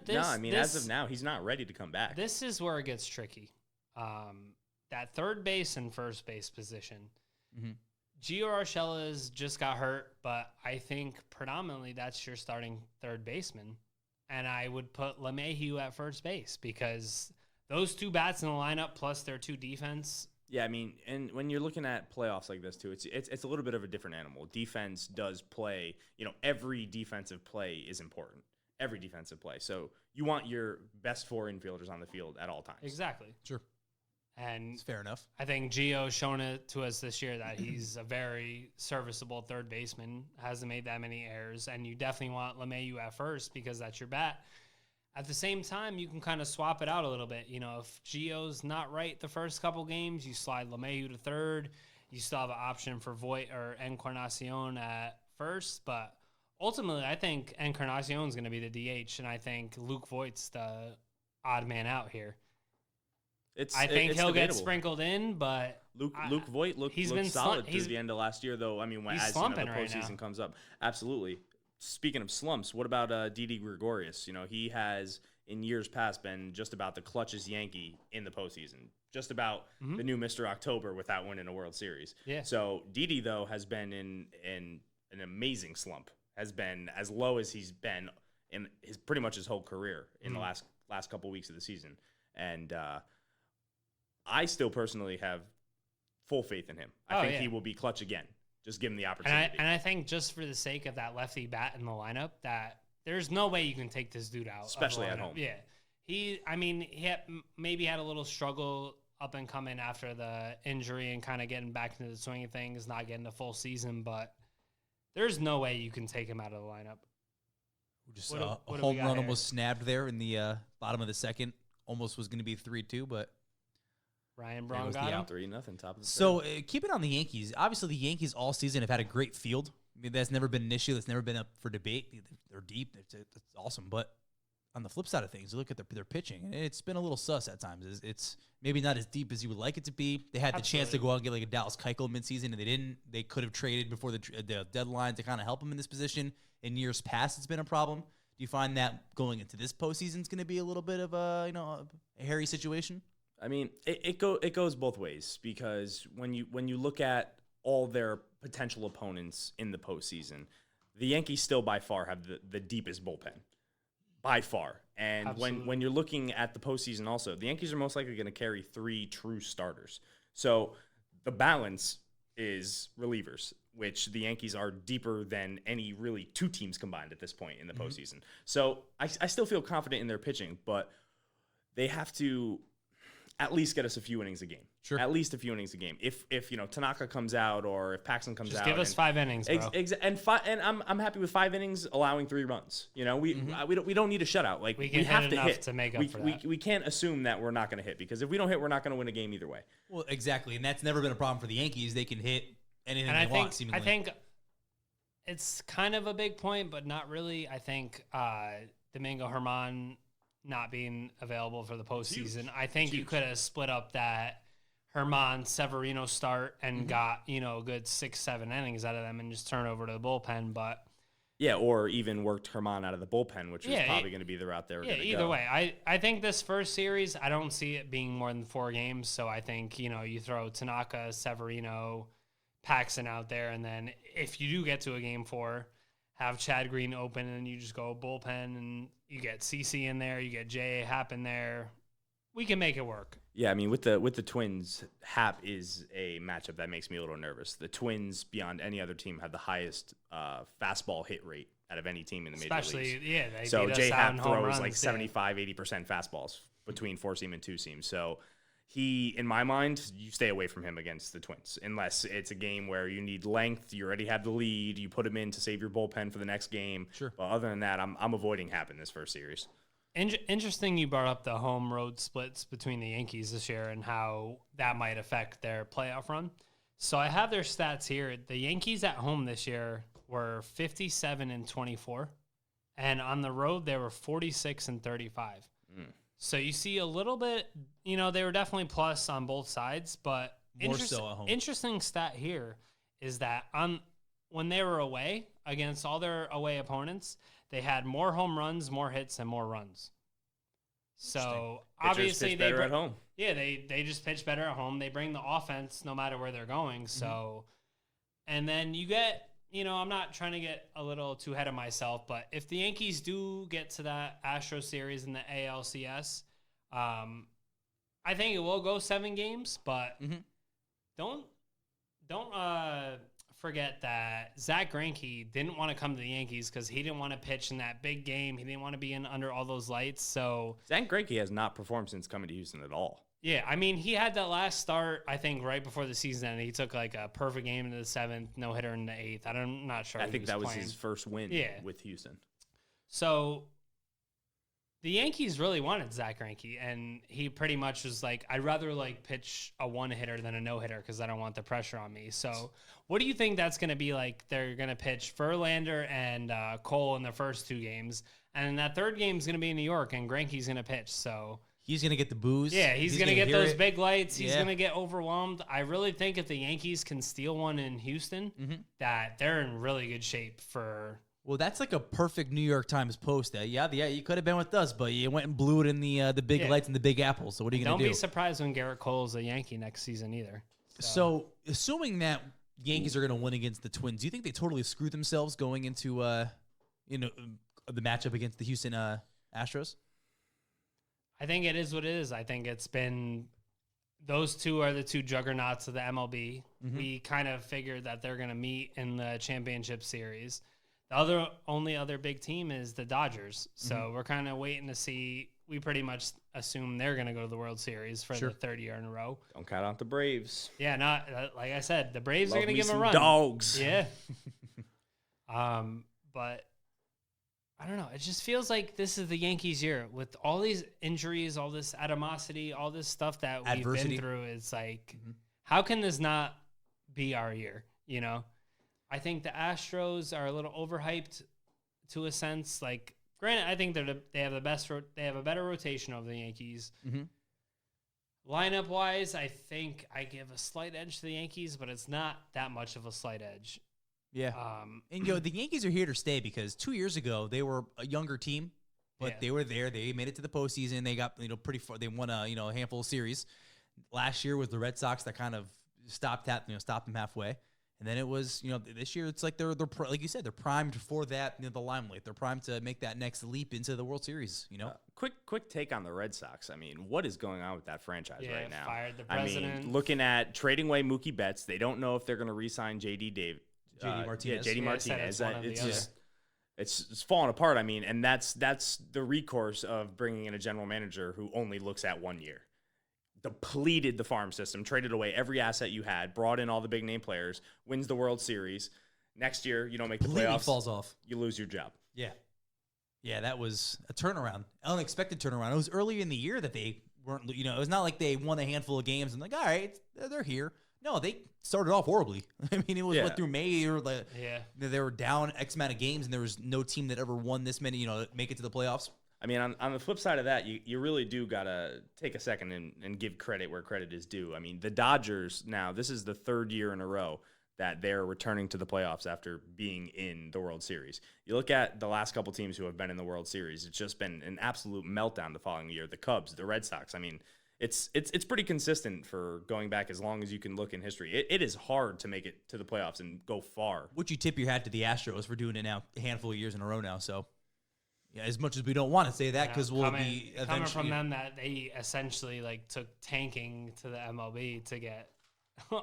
as of now, he's not ready to come back. This is where it gets tricky. That third base and first base position. Mm-hmm. Gio Urshela's just got hurt, but I think predominantly that's your starting third baseman. And I would put LeMahieu at first base because those 2 bats in the lineup plus their 2 defense. Yeah, I mean, and when you're looking at playoffs like this too, it's a little bit of a different animal. Defense does play, every defensive play is important. Every defensive play. So you want your best 4 infielders on the field at all times. Exactly. Sure. And It's fair enough. I think Gio's shown it to us this year that he's a very serviceable third baseman, hasn't made that many errors, and you definitely want LeMahieu at first because that's your bat. At the same time, you can kind of swap it out a little bit. If Gio's not right the first couple games, you slide LeMahieu to third. You still have an option for Voit or Encarnacion at first, but ultimately, I think Encarnacion's going to be the DH, and I think Luke Voigt's the odd man out here. I think he'll get sprinkled in, but Luke Voit looked solid through the end of last year, though. I mean, as the postseason comes up, absolutely. speaking of slumps, what about Didi Gregorius? You know, he has in years past been just about the clutchest Yankee in the postseason, just about the new Mr. October without winning a World Series. Yeah. So Didi, though, has been in an amazing slump, has been as low as he's been in his pretty much his whole career in the last couple weeks of the season. And I still personally have full faith in him. I think he will be clutch again. Just give him the opportunity. And I think just for the sake of that lefty bat in the lineup, that there's no way you can take this dude out. Especially at home. Yeah. He maybe had a little struggle up and coming after the injury and kind of getting back into the swing of things, not getting the full season, but there's no way you can take him out of the lineup. Just a home run almost snapped there in the bottom of the second. Almost was going to be 3-2, but Ryan Braun got him. 3-0, top of the So keep it on the Yankees. Obviously, the Yankees all season have had a great field. I mean, that's never been an issue. That's never been up for debate. They're deep. It's awesome. But on the flip side of things, you look at their pitching, and it's been a little sus at times. It's maybe not as deep as you would like it to be. They had the chance to go out and get like a Dallas Keuchel midseason, and they didn't. They could have traded before the deadline to kind of help them in this position. In years past, it's been a problem. Do you find that going into this postseason is going to be a little bit of a hairy situation? I mean, it goes both ways, because when you look at all their potential opponents in the postseason, the Yankees still by far have the deepest bullpen, by far. And when you're looking at the postseason also, the Yankees are most likely going to carry 3 true starters. So the balance is relievers, which the Yankees are deeper than any really 2 teams combined at this point in the postseason. So I still feel confident in their pitching, but they have to at least get us a few innings a game. Sure. At least a few innings a game. If Tanaka comes out, or if Pacman comes out, give us 5 innings, bro. And I'm happy with 5 innings, allowing 3 runs. You know, we don't need a shutout. Like we have hit to enough hit to make up for that. We can't assume that we're not going to hit, because if we don't hit, we're not going to win a game either way. Well, exactly, and that's never been a problem for the Yankees. They can hit anything they want. Seemingly, I think it's kind of a big point, but not really. I think Domingo Germán not being available for the postseason, I think you could have split up that Germán Severino start and got a good 6-7 innings out of them and just turn over to the bullpen. But yeah, or even worked Germán out of the bullpen, which is probably going to be the route they were going to go. Either way, I think this first series, I don't see it being more than 4 games. So I think you throw Tanaka, Severino, Paxton out there, and then if you do get to a game 4, have Chad Green open, and you just go bullpen, and you get CC in there, you get J.A. Happ in there. We can make it work. Yeah, I mean, with the Twins, Happ is a matchup that makes me a little nervous. The Twins, beyond any other team, have the highest fastball hit rate out of any team in the major leagues. Especially, so J. Happ throws like 75-80% fastballs between 4-seam and 2-seam. So he, in my mind, you stay away from him against the Twins, unless it's a game where you need length, you already have the lead, you put him in to save your bullpen for the next game. Sure. But other than that, I'm avoiding Happ in this first series. Interesting you brought up the home road splits between the Yankees this year and how that might affect their playoff run. So I have their stats here. The Yankees at home this year were 57-24, and on the road they were 46-35. So you see a little bit, they were definitely plus on both sides, but interesting stat here is that when they were away against all their away opponents, they had more home runs, more hits, and more runs. So obviously they better at home. Yeah, they just pitch better at home. They bring the offense no matter where they're going. So, and then you get, I'm not trying to get a little too ahead of myself, but if the Yankees do get to that Astro series in the ALCS, I think it will go 7 games. But don't forget that Zach Greinke didn't want to come to the Yankees because he didn't want to pitch in that big game. He didn't want to be in under all those lights. So Zach Greinke has not performed since coming to Houston at all. Yeah, I mean, he had that last start, I think, right before the season ended. He took like a perfect game in the 7th, no-hitter in the 8th. I'm not sure. I think that was his first win with Houston. So the Yankees really wanted Zach Greinke, and he pretty much was like, I'd rather pitch a one-hitter than a no-hitter because I don't want the pressure on me. So what do you think that's going to be like? They're going to pitch Verlander and Cole in the first 2 games, and that third game is going to be in New York, and Greinke's going to pitch. So he's going to get the boos. Yeah, he's going to get those big lights. He's going to get overwhelmed. I really think if the Yankees can steal one in Houston, that they're in really good shape for Well, that's like a perfect New York Times post. Yeah, you could have been with us, but you went and blew it in the big lights and the Big Apple. So what are you going to do? Don't be surprised when Garrett Cole's a Yankee next season either. So assuming that Yankees are going to win against the Twins, do you think they totally screwed themselves going into the matchup against the Houston Astros? I think it is what it is. I think it's been those two are the two juggernauts of the MLB. Mm-hmm. We kind of figured that they're going to meet in the championship series. The only other big team is the Dodgers. So we're kind of waiting to see. We pretty much assume they're going to go to the World Series for the third year in a row. Don't count out the Braves. Yeah, not like I said, the Braves are going to give them a run. Dogs. Yeah. But I don't know. It just feels like this is the Yankees' year with all these injuries, all this animosity, all this stuff that we've been through. It's like, how can this not be our year? You know? I think the Astros are a little overhyped to a sense. Like, granted, I think they have a better rotation over the Yankees. Mm-hmm. Lineup wise, I think I give a slight edge to the Yankees, but it's not that much of a slight edge. Yeah. And the Yankees are here to stay because 2 years ago they were a younger team, but they were there. They made it to the postseason. They got pretty far. They won a handful of series. Last year was the Red Sox that kind of stopped them halfway. And then it was, this year it's like they're like you said, they're primed for that, the limelight. They're primed to make that next leap into the World Series. Quick take on the Red Sox. I mean, what is going on with that franchise right now? Fired the president. I mean, looking at trading away Mookie Betts, they don't know if they're going to re-sign JD Martinez. JD Martinez. It's falling apart. I mean, and that's the recourse of bringing in a general manager who only looks at 1 year. Depleted the farm system, traded away every asset you had, brought in all the big name players, wins the World Series. Next year, you don't make the playoffs. Falls off. You lose your job. Yeah, that was a turnaround, unexpected turnaround. It was earlier in the year that they weren't. It was not like they won a handful of games and like, all right, they're here. No, they started off horribly. I mean, it was through May or they were down X amount of games, and there was no team that ever won this many. Make it to the playoffs. I mean, on the flip side of that, you really do got to take a second and give credit where credit is due. I mean, the Dodgers now, this is the third year in a row that they're returning to the playoffs after being in the World Series. You look at the last couple teams who have been in the World Series, it's just been an absolute meltdown the following year. The Cubs, the Red Sox. I mean, it's pretty consistent for going back as long as you can look in history. It is hard to make it to the playoffs and go far. Would you tip your hat to the Astros for doing it now a handful of years in a row now? So. Yeah, as much as we don't want to say that because we'll be eventually coming from them that they essentially took tanking to the MLB to get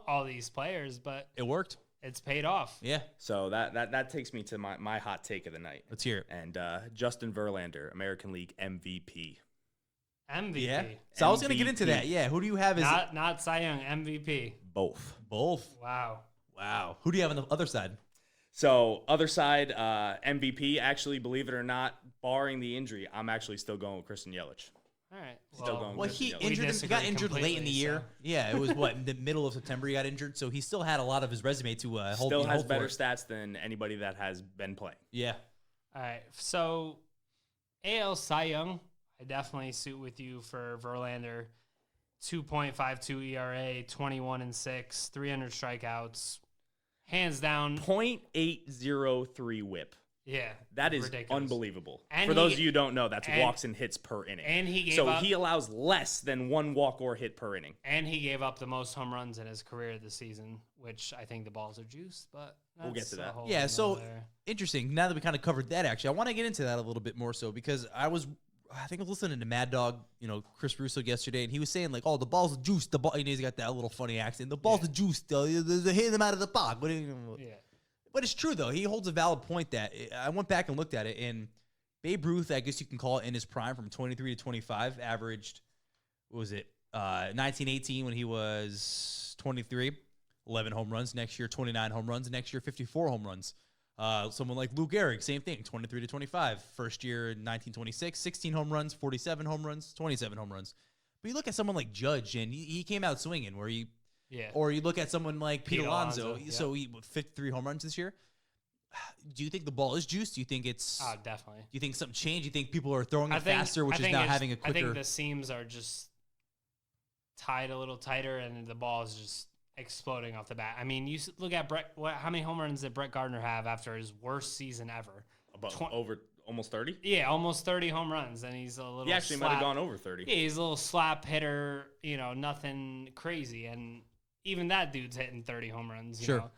all these players, but it worked. It's paid off. Yeah. So that takes me to my hot take of the night. Let's hear it. And Justin Verlander, American League MVP. MVP. Yeah. So I was going to get into that. Yeah. Who do you have as not Cy Young, MVP? Both. Wow. Who do you have on the other side? So, other side, MVP, actually, believe it or not, barring the injury, I'm actually still going with Christian Yelich. All right. Still going with Christian Yelich. He got injured late in the year. So. Yeah, it was, in the middle of September he got injured, so he still had a lot of his resume to hold. Still has better stats than anybody that has been playing. Yeah. All right. So, AL Cy Young, I definitely suit with you for Verlander. 2.52 ERA, 21-6, 300 strikeouts. Hands down. 0.803 whip. Yeah. That is ridiculous. Unbelievable. And for those of you who don't know, that's walks and hits per inning. And he gave he allows less than one walk or hit per inning. And he gave up the most home runs in his career this season, which I think the balls are juiced, but we'll get to that. Yeah, so interesting. Now that we kind of covered that, actually, I want to get into that a little bit more so because I think I was listening to Mad Dog, Chris Russo yesterday, and he was saying, the ball's juiced. The ball, he's got that little funny accent. The ball's juiced. They're hitting them out of the park. But it's true, though. He holds a valid point that I went back and looked at it, and Babe Ruth, I guess you can call it in his prime from 23 to 25, averaged, 1918 when he was 23, 11 home runs. Next year, 29 home runs. Next year, 54 home runs. Someone like Lou Gehrig, same thing, 23 to 25. First year, 1926, 16 home runs, 47 home runs, 27 home runs. But you look at someone like Judge, and he came out swinging, or you look at someone like Pete Alonso, so he 53 home runs this year. Do you think the ball is juiced? Do you think it's... definitely. Do you think something changed? Do you think people are throwing it faster, which is now having a quicker... I think the seams are just tied a little tighter, and the ball is just exploding off the bat. I mean, you look at Brett. How many home runs did Brett Gardner have after his worst season ever? Over almost 30? Yeah, almost 30 home runs, and he's a little. He actually might have gone over 30. Yeah, he's a little slap hitter. Nothing crazy, and even that dude's hitting 30 home runs. You know?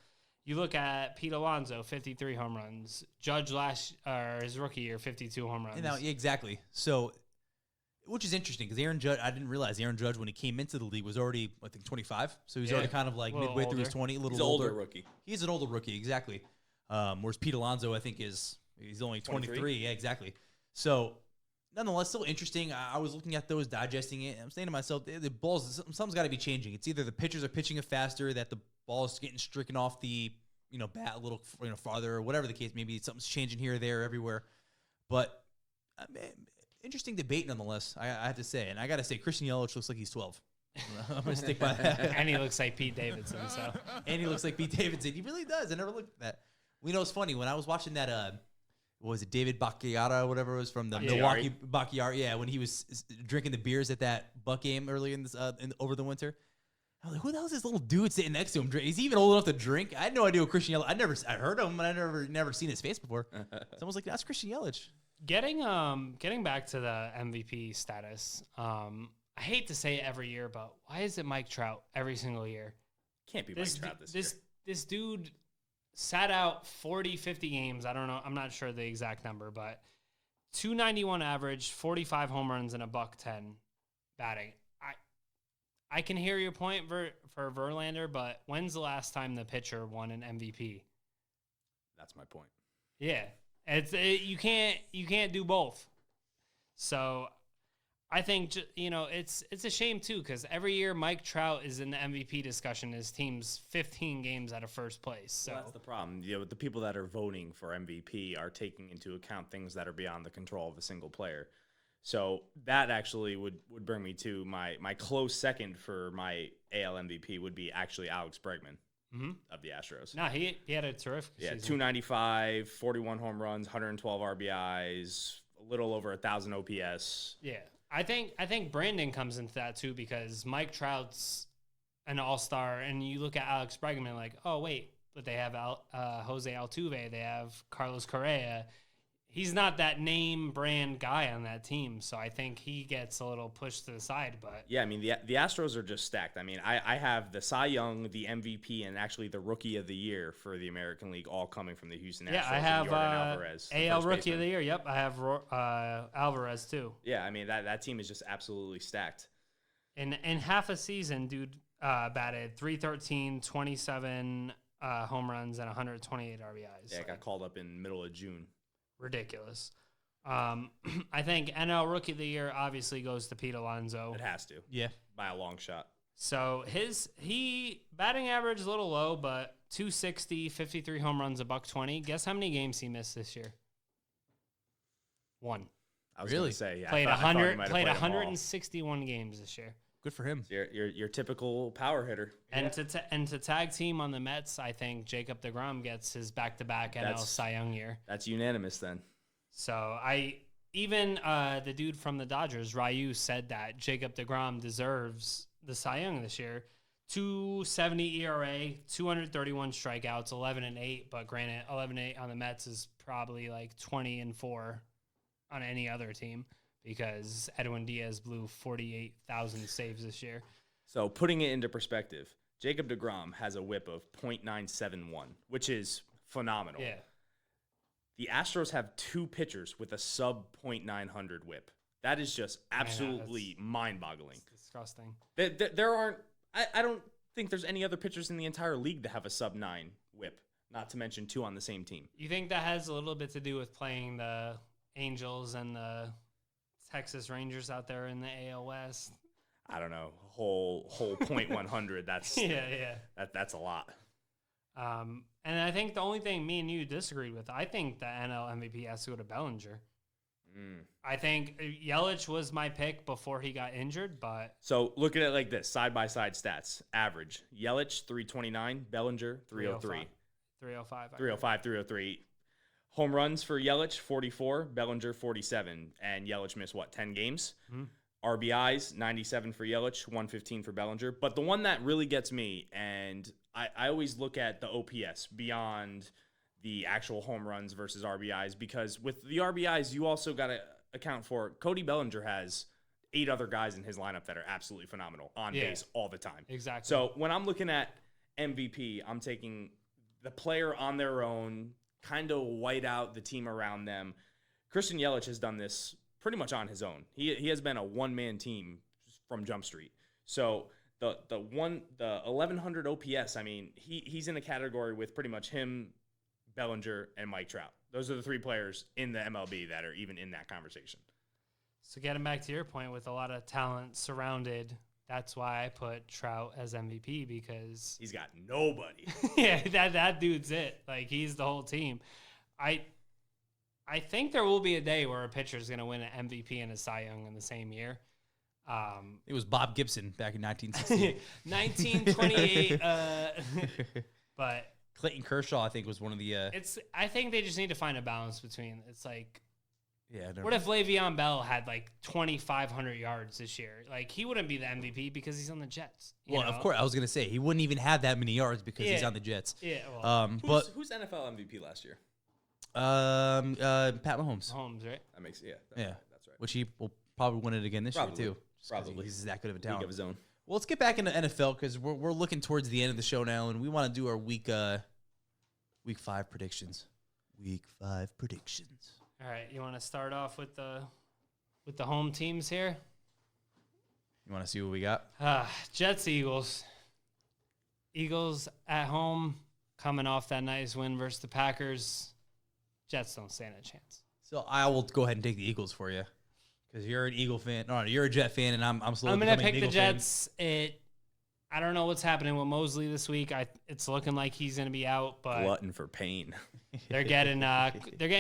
You look at Pete Alonso, 53 home runs. Judge his rookie year, 52 home runs. Exactly. So, which is interesting because Aaron Judge, I didn't realize Aaron Judge when he came into the league was already, I think, 25. So he's already kind of like midway through his 20, a little older. Rookie. He's an older rookie, exactly. Whereas Pete Alonso, I think, he's only 23. Yeah, exactly. So, nonetheless, still interesting. I was looking at those, digesting it, and I'm saying to myself, the balls, something's got to be changing. It's either the pitchers are pitching it faster, that the ball is getting stricken off the bat a little farther, or whatever the case. Maybe something's changing here, there, everywhere. But interesting debate, nonetheless. I have to say, and I got to say, Christian Yelich looks like he's 12. I'm gonna stick by that. And he looks like Pete Davidson. So. And he looks like Pete Davidson. He really does. I never looked at that. It's funny when I was watching that. What was it, David Bacchiara or whatever it was from the Milwaukee Bacchiara? Yeah, when he was drinking the beers at that Buck game earlier in this over the winter. I was like, who the hell is this little dude sitting next to him? Is he even old enough to drink? I had no idea what Christian Yelich. I heard of him, but I never seen his face before. Someone's like, that's Christian Yelich. Getting back to the MVP status. I hate to say it every year, but why is it Mike Trout every single year? Can't be Mike Trout this year. This dude sat out 40, 50 games. I don't know. I'm not sure the exact number, but 291 average, 45 home runs, and a .110 batting. I can hear your point for Verlander, but when's the last time the pitcher won an MVP? That's my point. Yeah, you can't do both. So I think it's a shame too, because every year Mike Trout is in the MVP discussion. His team's 15 games out of first place. So that's the problem. The people that are voting for MVP are taking into account things that are beyond the control of a single player. So that actually would bring me to my close second for my AL MVP would be actually Alex Bregman of the Astros. No, he had a terrific season. 295, 41 home runs, 112 RBIs, a little over 1,000 OPS. Yeah. I think Brandon comes into that too, because Mike Trout's an all-star, and you look at Alex Bregman like, oh wait, but they have Jose Altuve, they have Carlos Correa. He's not that name brand guy on that team, so I think he gets a little pushed to the side. But yeah, I mean the Astros are just stacked. I mean, I have the Cy Young, the MVP, and actually the Rookie of the Year for the American League all coming from the Houston Astros. Yeah, I have Alvarez, AL Rookie of the Year. Yep, I have Alvarez too. Yeah, I mean that team is just absolutely stacked. In half a season, dude batted .313, 27 home runs, and 128 RBIs. Yeah, got called up in middle of June. Ridiculous. I think NL Rookie of the Year obviously goes to Pete Alonso. It has to. Yeah. By a long shot. So he batting average is a little low, but 260, 53 home runs, a .120. Guess how many games he missed this year? One. I was going to say, yeah. Played 161 games this year. Good for him. Your typical power hitter. And to tag team on the Mets, I think Jacob deGrom gets his back-to-back NL Cy Young year. That's unanimous then. So the dude from the Dodgers, Ryu, said that Jacob deGrom deserves the Cy Young this year. 2.70 ERA, 231 strikeouts, 11-8. But granted, 11-8 on the Mets is probably like 20-4 on any other team, because Edwin Diaz blew 48,000 saves this year. So putting it into perspective, Jacob deGrom has a whip of .971, which is phenomenal. Yeah. The Astros have two pitchers with a sub .900 whip. That is just absolutely mind-boggling. It's disgusting. There aren't. I don't think there's any other pitchers in the entire league that have a sub 9 whip. Not to mention two on the same team. You think that has a little bit to do with playing the Angels and the Texas Rangers out there in the AL West? I don't know. Whole .100. That's yeah. That's a lot. And I think the only thing me and you disagreed with, I think the NL MVP has to go to Bellinger. I think Yelich was my pick before he got injured, but... So look at it like this, side-by-side stats. Average, Yelich, 329, Bellinger, 303. 305. 305, 303. Home runs for Yelich, 44, Bellinger, 47. And Yelich missed, 10 games? Mm-hmm. RBIs, 97 for Yelich, 115 for Bellinger. But the one that really gets me, and I always look at the OPS beyond the actual home runs versus RBIs, because with the RBIs, you also got to account for Cody Bellinger has 8 other guys in his lineup that are absolutely phenomenal on base all the time. Exactly. So when I'm looking at MVP, I'm taking the player on their own, kind of white out the team around them. Christian Yelich has done this pretty much on his own. He has been a one-man team from Jump Street. So the 1100 OPS, I mean, he's in a category with pretty much him, Bellinger, and Mike Trout. Those are the 3 players in the MLB that are even in that conversation. So getting back to your point, with a lot of talent surrounded, that's why I put Trout as MVP, because he's got nobody. Yeah, that dude's it. Like, he's the whole team. I think there will be a day where a pitcher is going to win an MVP and a Cy Young in the same year. It was Bob Gibson back in 1968. 1928. But Clayton Kershaw, I think, was one of the. I think they just need to find a balance between. It's like, yeah. What if Le'Veon Bell had like 2,500 yards this year? Like, he wouldn't be the MVP because he's on the Jets. Well, of course, I was gonna say he wouldn't even have that many yards because he's on the Jets. Yeah. Well, who's NFL MVP last year? Pat Mahomes. Mahomes, right? That makes that's right. Which he will probably win it again this year too. Probably. He's that good of a talent. League of his own. Well, let's get back into NFL because we're looking towards the end of the show now, and we want to do our week 5 predictions. Week 5 predictions. All right, you want to start off with the home teams here? You want to see what we got? Jets, Eagles. Eagles at home, coming off that nice win versus the Packers. Jets don't stand a chance. So I will go ahead and take the Eagles for you. Because you're an Eagle fan. No, you're a Jet fan, and I'm slowly I'm going to becoming pick an the Eagle Jets. I don't know what's happening with Mosley this week. It's looking like he's going to be out, but glutton for pain. They're getting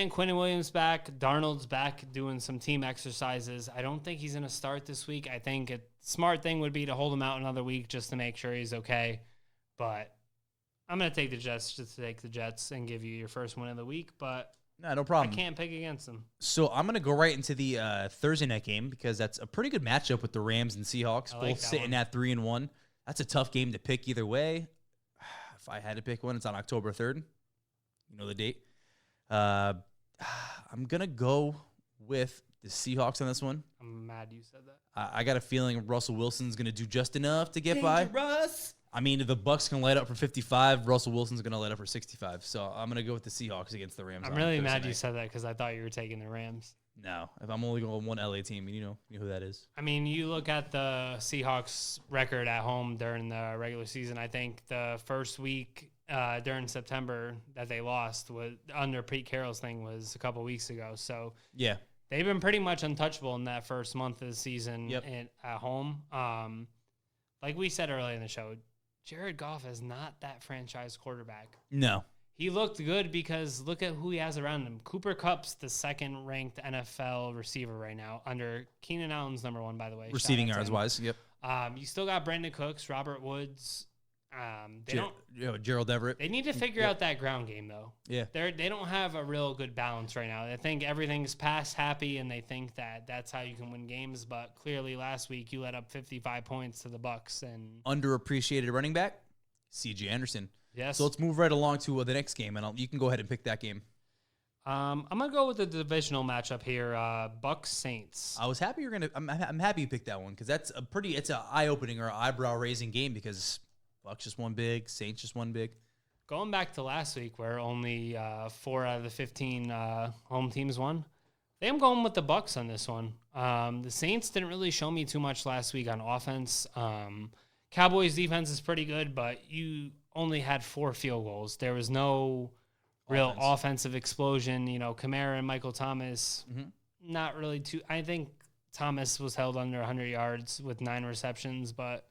Quentin Williams back. Darnold's back doing some team exercises. I don't think he's going to start this week. I think a smart thing would be to hold him out another week just to make sure he's okay. But I'm going to take the Jets just to take the Jets and give you your first win of the week. But no problem. I can't pick against them. So I'm going to go right into the Thursday night game because that's a pretty good matchup with the Rams and Seahawks, both sitting at 3-1. That's a tough game to pick either way. If I had to pick one, it's on October 3rd. You know the date. I'm going to go with the Seahawks on this one. I'm mad you said that. I got a feeling Russell Wilson's going to do just enough to get by. I mean, if the Bucs can light up for 55, Russell Wilson's going to light up for 65. So I'm going to go with the Seahawks against the Rams. I'm really mad you said that because I thought you were taking the Rams. No, if I'm only going one LA team, you know who that is. I mean, you look at the Seahawks record at home during the regular season. I think the first week during September that they lost was under Pete Carroll's thing was a couple weeks ago. So yeah, they've been pretty much untouchable in that first month of the season at home. Like we said earlier in the show, Jared Goff is not that franchise quarterback. No. He looked good because look at who he has around him. Cooper Kupp's the second-ranked NFL receiver right now. Under Keenan Allen's number 1, by the way. Receiving yards wise, yep. You still got Brandon Cooks, Robert Woods. Gerald Everett. They need to figure out that ground game though. Yeah, they don't have a real good balance right now. I think everything's pass happy, and they think that that's how you can win games. But clearly, last week you let up 55 points to the Bucs and underappreciated running back, C.J. Anderson. Yes. So let's move right along to the next game, and you can go ahead and pick that game. I'm gonna go with the divisional matchup here, Bucs Saints. I was happy you're gonna. I'm happy you picked that one because that's it's an eye-opening or eyebrow raising game because Bucs just won big, Saints just won big. Going back to last week where only 4 out of the 15 home teams won, I think I'm going with the Bucs on this one. The Saints didn't really show me too much last week on offense. Cowboys defense is pretty good, but you only had 4 field goals. There was no real offensive explosion. You know, Kamara and Michael Thomas, not really too. I think Thomas was held under 100 yards with 9 receptions, but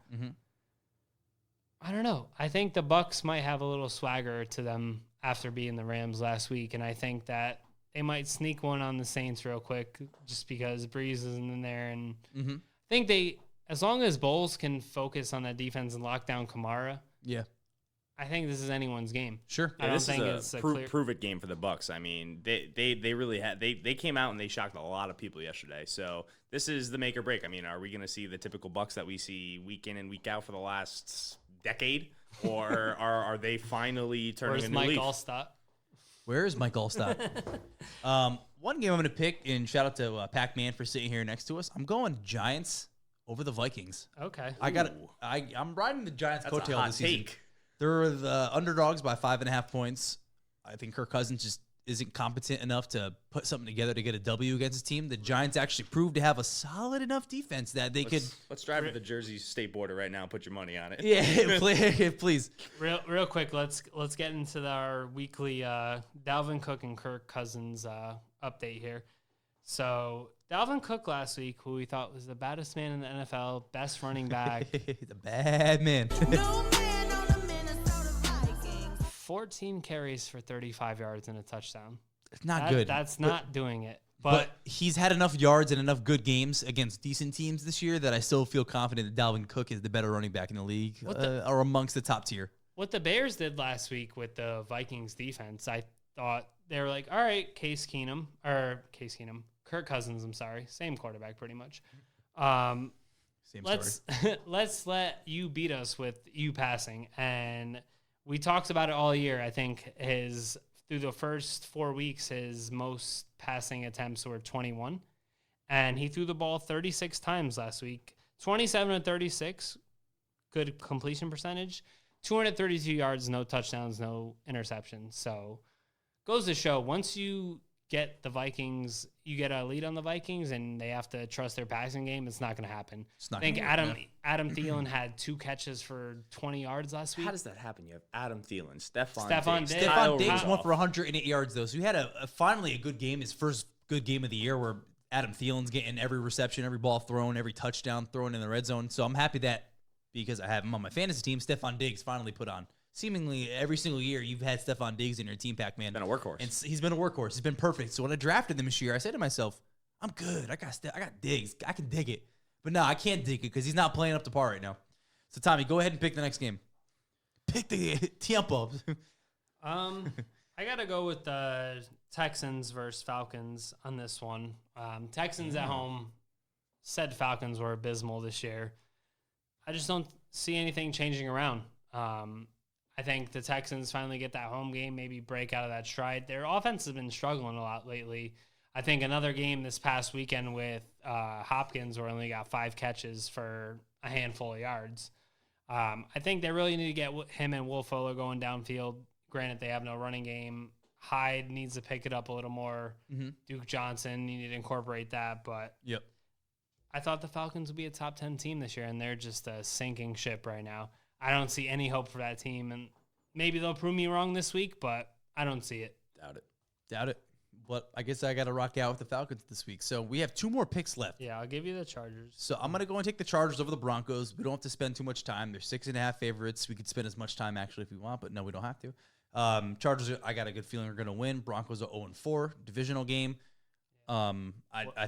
I don't know. I think the Bucs might have a little swagger to them after beating the Rams last week, and I think that they might sneak one on the Saints real quick just because Breeze isn't in there. And I think as long as Bowles can focus on that defense and lock down Kamara, I think this is anyone's game. Sure. Yeah, this is a prove it game for the Bucs. I mean, they really had they came out and they shocked a lot of people yesterday. So this is the make or break. I mean, are we going to see the typical Bucs that we see week in and week out for the last decade, or are they finally turning a new leaf? Where's Mike Allstott? Where is Mike Allstott? One game I'm going to pick, and shout out to Pacman for sitting here next to us. I'm going Giants over the Vikings. Okay. I'm riding the Giants' That's a coattail hot this season. take. They're the underdogs by 5.5 points. I think Kirk Cousins just isn't competent enough to put something together to get a W against his team. The Giants actually proved to have a solid enough defense that they could. Let's drive to the Jersey State border right now and put your money on it. Yeah, please. Real quick, let's get into our weekly Dalvin Cook and Kirk Cousins update here. So Dalvin Cook last week, who we thought was the baddest man in the NFL, best running back. The bad man. No man on the Minnesota Vikings. 14 carries for 35 yards and a touchdown. It's not good. That's not doing it. But he's had enough yards and enough good games against decent teams this year that I still feel confident that Dalvin Cook is the better running back in the league or amongst the top tier. What the Bears did last week with the Vikings defense, I thought they were like, all right, Kirk Cousins, I'm sorry. Same quarterback pretty much. Same let's story. let's let you beat us with you passing. And we talked about it all year. I think through the first 4 weeks, his most passing attempts were 21. And he threw the ball 36 times last week. 27 to 36, good completion percentage. 232 yards, no touchdowns, no interceptions. So goes to show, once you get the Vikings, you get a lead on the Vikings, and they have to trust their passing game, it's not going to happen. I think Adam Thielen had 2 catches for 20 yards last week. How does that happen? You have Adam Thielen, Stephon Diggs. Stephon Diggs went for 108 yards, though. So he had finally a good game, his first good game of the year, where Adam Thielen's getting every reception, every ball thrown, every touchdown thrown in the red zone. So I'm happy that because I have him on my fantasy team, Stephon Diggs finally put on. Seemingly every single year you've had Stephon Diggs in your team, Pacman. Been a workhorse. And he's been a workhorse. He's been perfect. So when I drafted him this year, I said to myself, I'm good. I got Diggs. I can dig it. But no, I can't dig it because he's not playing up to par right now. So Tommy, go ahead and pick the next game. Pick the Tiempo. I got to go with the Texans versus Falcons on this one. Texans at home. Said Falcons were abysmal this year. I just don't see anything changing around. I think the Texans finally get that home game, maybe break out of that stride. Their offense has been struggling a lot lately. I think another game this past weekend with Hopkins, where only got 5 catches for a handful of yards. I think they really need to get him and Will Fuller going downfield. Granted, they have no running game. Hyde needs to pick it up a little more. Mm-hmm. Duke Johnson, you need to incorporate that. But yep. I thought the Falcons would be a top 10 team this year, and they're just a sinking ship right now. I don't see any hope for that team, and maybe they'll prove me wrong this week, but I don't see it. Doubt it. But I guess I got to rock out with the Falcons this week. So we have 2 more picks left. Yeah, I'll give you the Chargers. So I'm going to go and take the Chargers over the Broncos. We don't have to spend too much time. They're 6.5 favorites. We could spend as much time actually if we want, but no, we don't have to. Chargers, I got a good feeling are going to win. Broncos are 0-4, divisional game. I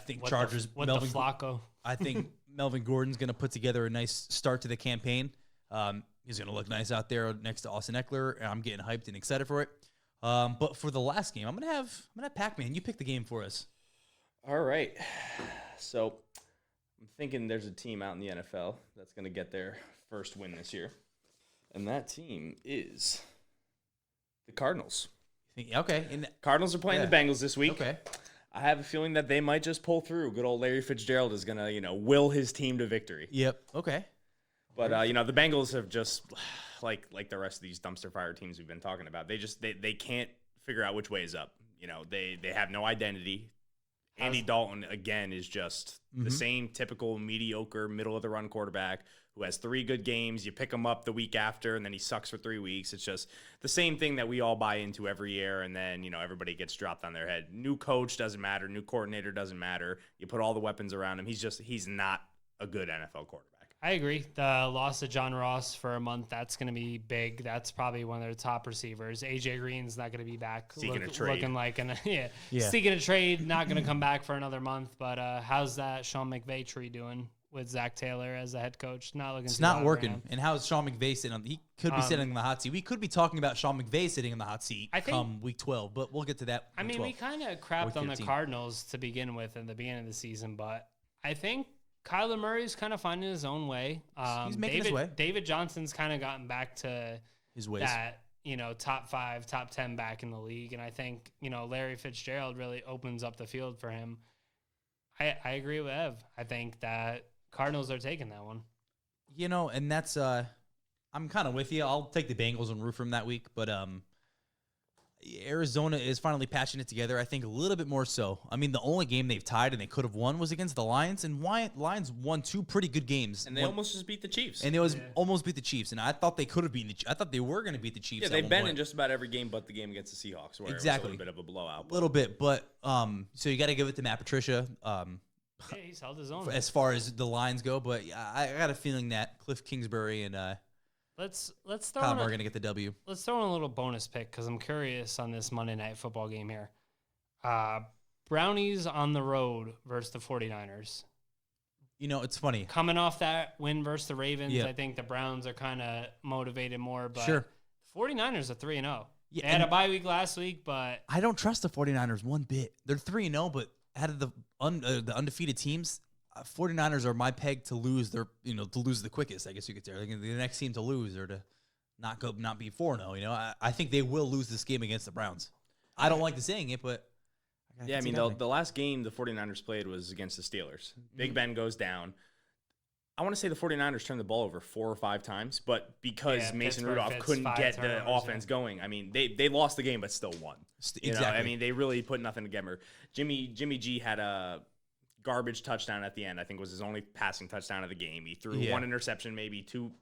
think Chargers. Melvin Flacco. I think Melvin Gordon's going to put together a nice start to the campaign. He's going to look nice out there next to Austin Eckler, and I'm getting hyped and excited for it. But for the last game, I'm gonna have Pacman. You pick the game for us. All right. So I'm thinking there's a team out in the NFL that's gonna get their first win this year, and that team is the Cardinals. Okay. Cardinals are playing the Bengals this week. Okay. I have a feeling that they might just pull through. Good old Larry Fitzgerald is gonna, will his team to victory. Yep. Okay. But the Bengals have just like the rest of these dumpster fire teams we've been talking about. They can't figure out which way is up. They have no identity. Andy Dalton again is just the same typical mediocre middle of the run quarterback who has 3 good games. You pick him up the week after, and then he sucks for 3 weeks. It's just the same thing that we all buy into every year, and then everybody gets dropped on their head. New coach doesn't matter. New coordinator doesn't matter. You put all the weapons around him. He's not a good NFL quarterback. I agree. The loss of John Ross for a month, that's going to be big. That's probably one of their top receivers. AJ Green's not going to be back. Seeking a trade. Looking like seeking a trade, not going to come back for another month. But how's that Sean McVay tree doing with Zach Taylor as the head coach? It's not working. And how's Sean McVay sitting he could be sitting in the hot seat. We could be talking about Sean McVay sitting in the hot seat come week 12, but we'll get to that. We kind of crapped on the Cardinals to begin with in the beginning of the season, but I think Kyler Murray's kind of finding his own way. He's making his way. David Johnson's kind of gotten back to his ways. That top 5, top 10 back in the league. And I think, Larry Fitzgerald really opens up the field for him. I agree with Ev. I think that Cardinals are taking that one. And that's I'm kind of with you. I'll take the Bengals and root for them that week, but Arizona is finally patching it together. I think a little bit more so. I mean, the only game they've tied and they could have won was against the Lions, and Lions won 2 pretty good games. And they almost just beat the Chiefs. And they almost beat the Chiefs, and I thought they could have beaten I thought they were going to beat the Chiefs. Yeah, they've been in just about every game but the game against the Seahawks, where it was a little bit of a blowout. A little bit, but so you got to give it to Matt Patricia. Yeah, he's held his own. As far as the lines go, but I got a feeling that Cliff Kingsbury and let's throw Kyle are going to get the W. Let's throw in a little bonus pick because I'm curious on this Monday Night Football game here. Brownies on the road versus the 49ers. It's funny. Coming off that win versus the Ravens, Yeah. I think the Browns are kind of motivated more. But Sure. the 49ers are 3-0. Yeah, they had a bye week last week, but I don't trust the 49ers one bit. They're 3-0, but out of the undefeated teams, 49ers are my peg to lose to lose the quickest, I guess you could say. Like the next team to lose or to not be 4-0. I think they will lose this game against the Browns. I don't like the saying it, but yeah, I mean, the last game the 49ers played was against the Steelers. Big Ben goes down. I want to say the 49ers turned the ball over 4 or 5 times, but because Mason Rudolph couldn't get the offense going, I mean, they lost the game but still won. Exactly. I mean, they really put nothing together. Jimmy G had a garbage touchdown at the end. I think was his only passing touchdown of the game. He threw 1 interception, maybe two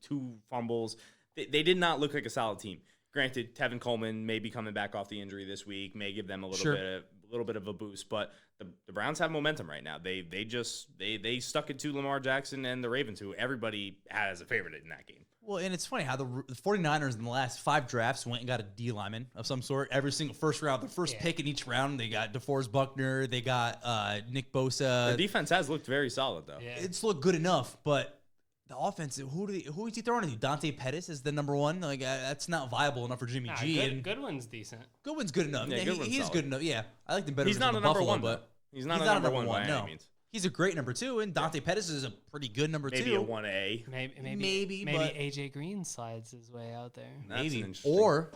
fumbles. They did not look like a solid team. Granted, Tevin Coleman may be coming back off the injury this week, may give them a little bit of a boost, but the Browns have momentum right now. They stuck it to Lamar Jackson and the Ravens, who everybody had as a favorite in that game. Well, and it's funny how the 49ers in the last 5 drafts went and got a D lineman of some sort. Every single first round, the first pick in each round, they got DeForest Buckner, they got Nick Bosa. The defense has looked very solid, though. Yeah. It's looked good enough, but the offense, who is he throwing to? Dante Pettis is the number 1. Like that's not viable enough for Jimmy G. And Goodwin's decent. Goodwin's good enough. Yeah, he is good enough. Yeah, I like them better. He's than not a Buffalo, number 1, but he's not a number 1 by any means. He's a great number 2, and Dante Pettis is a pretty good number 2. Maybe a 1A. Maybe but AJ Green slides his way out there. Maybe. Or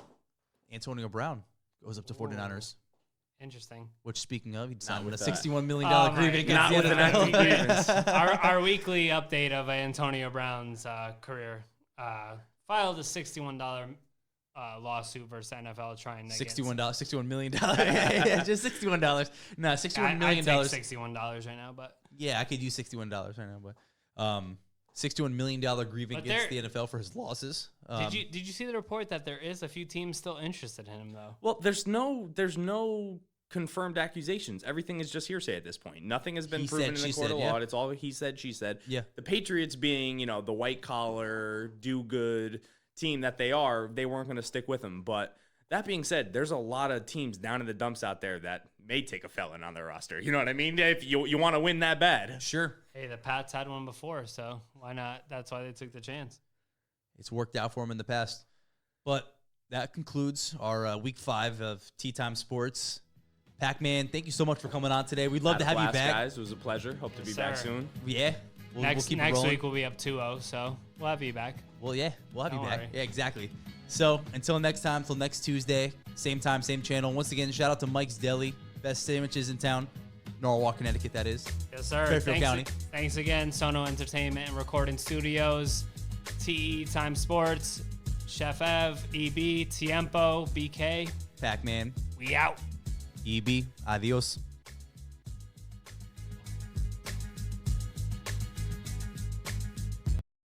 Antonio Brown goes up to 49ers. Interesting. Which, speaking of, he'd signed with a that. $61 million Oh, agreement Not against with the an NFL. empty grievance. Our weekly update of Antonio Brown's career filed a $61 lawsuit versus NFL trying to $61 million. Yeah, just $61. No, $61 million. I'd take $61 right now, but Yeah, I could use $61 right now, but $61 million grievance But against the NFL for his losses. did you see the report that there is a few teams still interested in him though? Well, there's no confirmed accusations. Everything is just hearsay at this point. Nothing has been He proven said, in the she court said, of yeah. law. It's all he said, she said. Yeah. The Patriots being, the white collar, do good team that they are, they weren't going to stick with him. But that being said, there's a lot of teams down in the dumps out there that may take a felon on their roster. You know what I mean? If you want to win that bad. Sure. Hey, the Pats had one before, so why not? That's why they took the chance. It's worked out for him in the past. But that concludes our week 5 of Tea Time Sports. Pacman, thank you so much for coming on today. We'd love to have you back. Guys. It was a pleasure. Hope to be back sir. soon. Yeah. We'll keep it Next rolling. week we'll be up 2-0, so we'll have you back. Well, yeah, we'll have Don't you back. worry. Yeah, exactly. So until next time, till next Tuesday, same time, same channel. Once again, shout out to Mike's Deli, best sandwiches in town, Norwalk, Connecticut. That is. Yes, sir. Fairfield County. Thanks again, Sono Entertainment and Recording Studios, TE Time Sports, Chef Ev, EB, Tiempo, BK. Pacman, We out. EB, adios.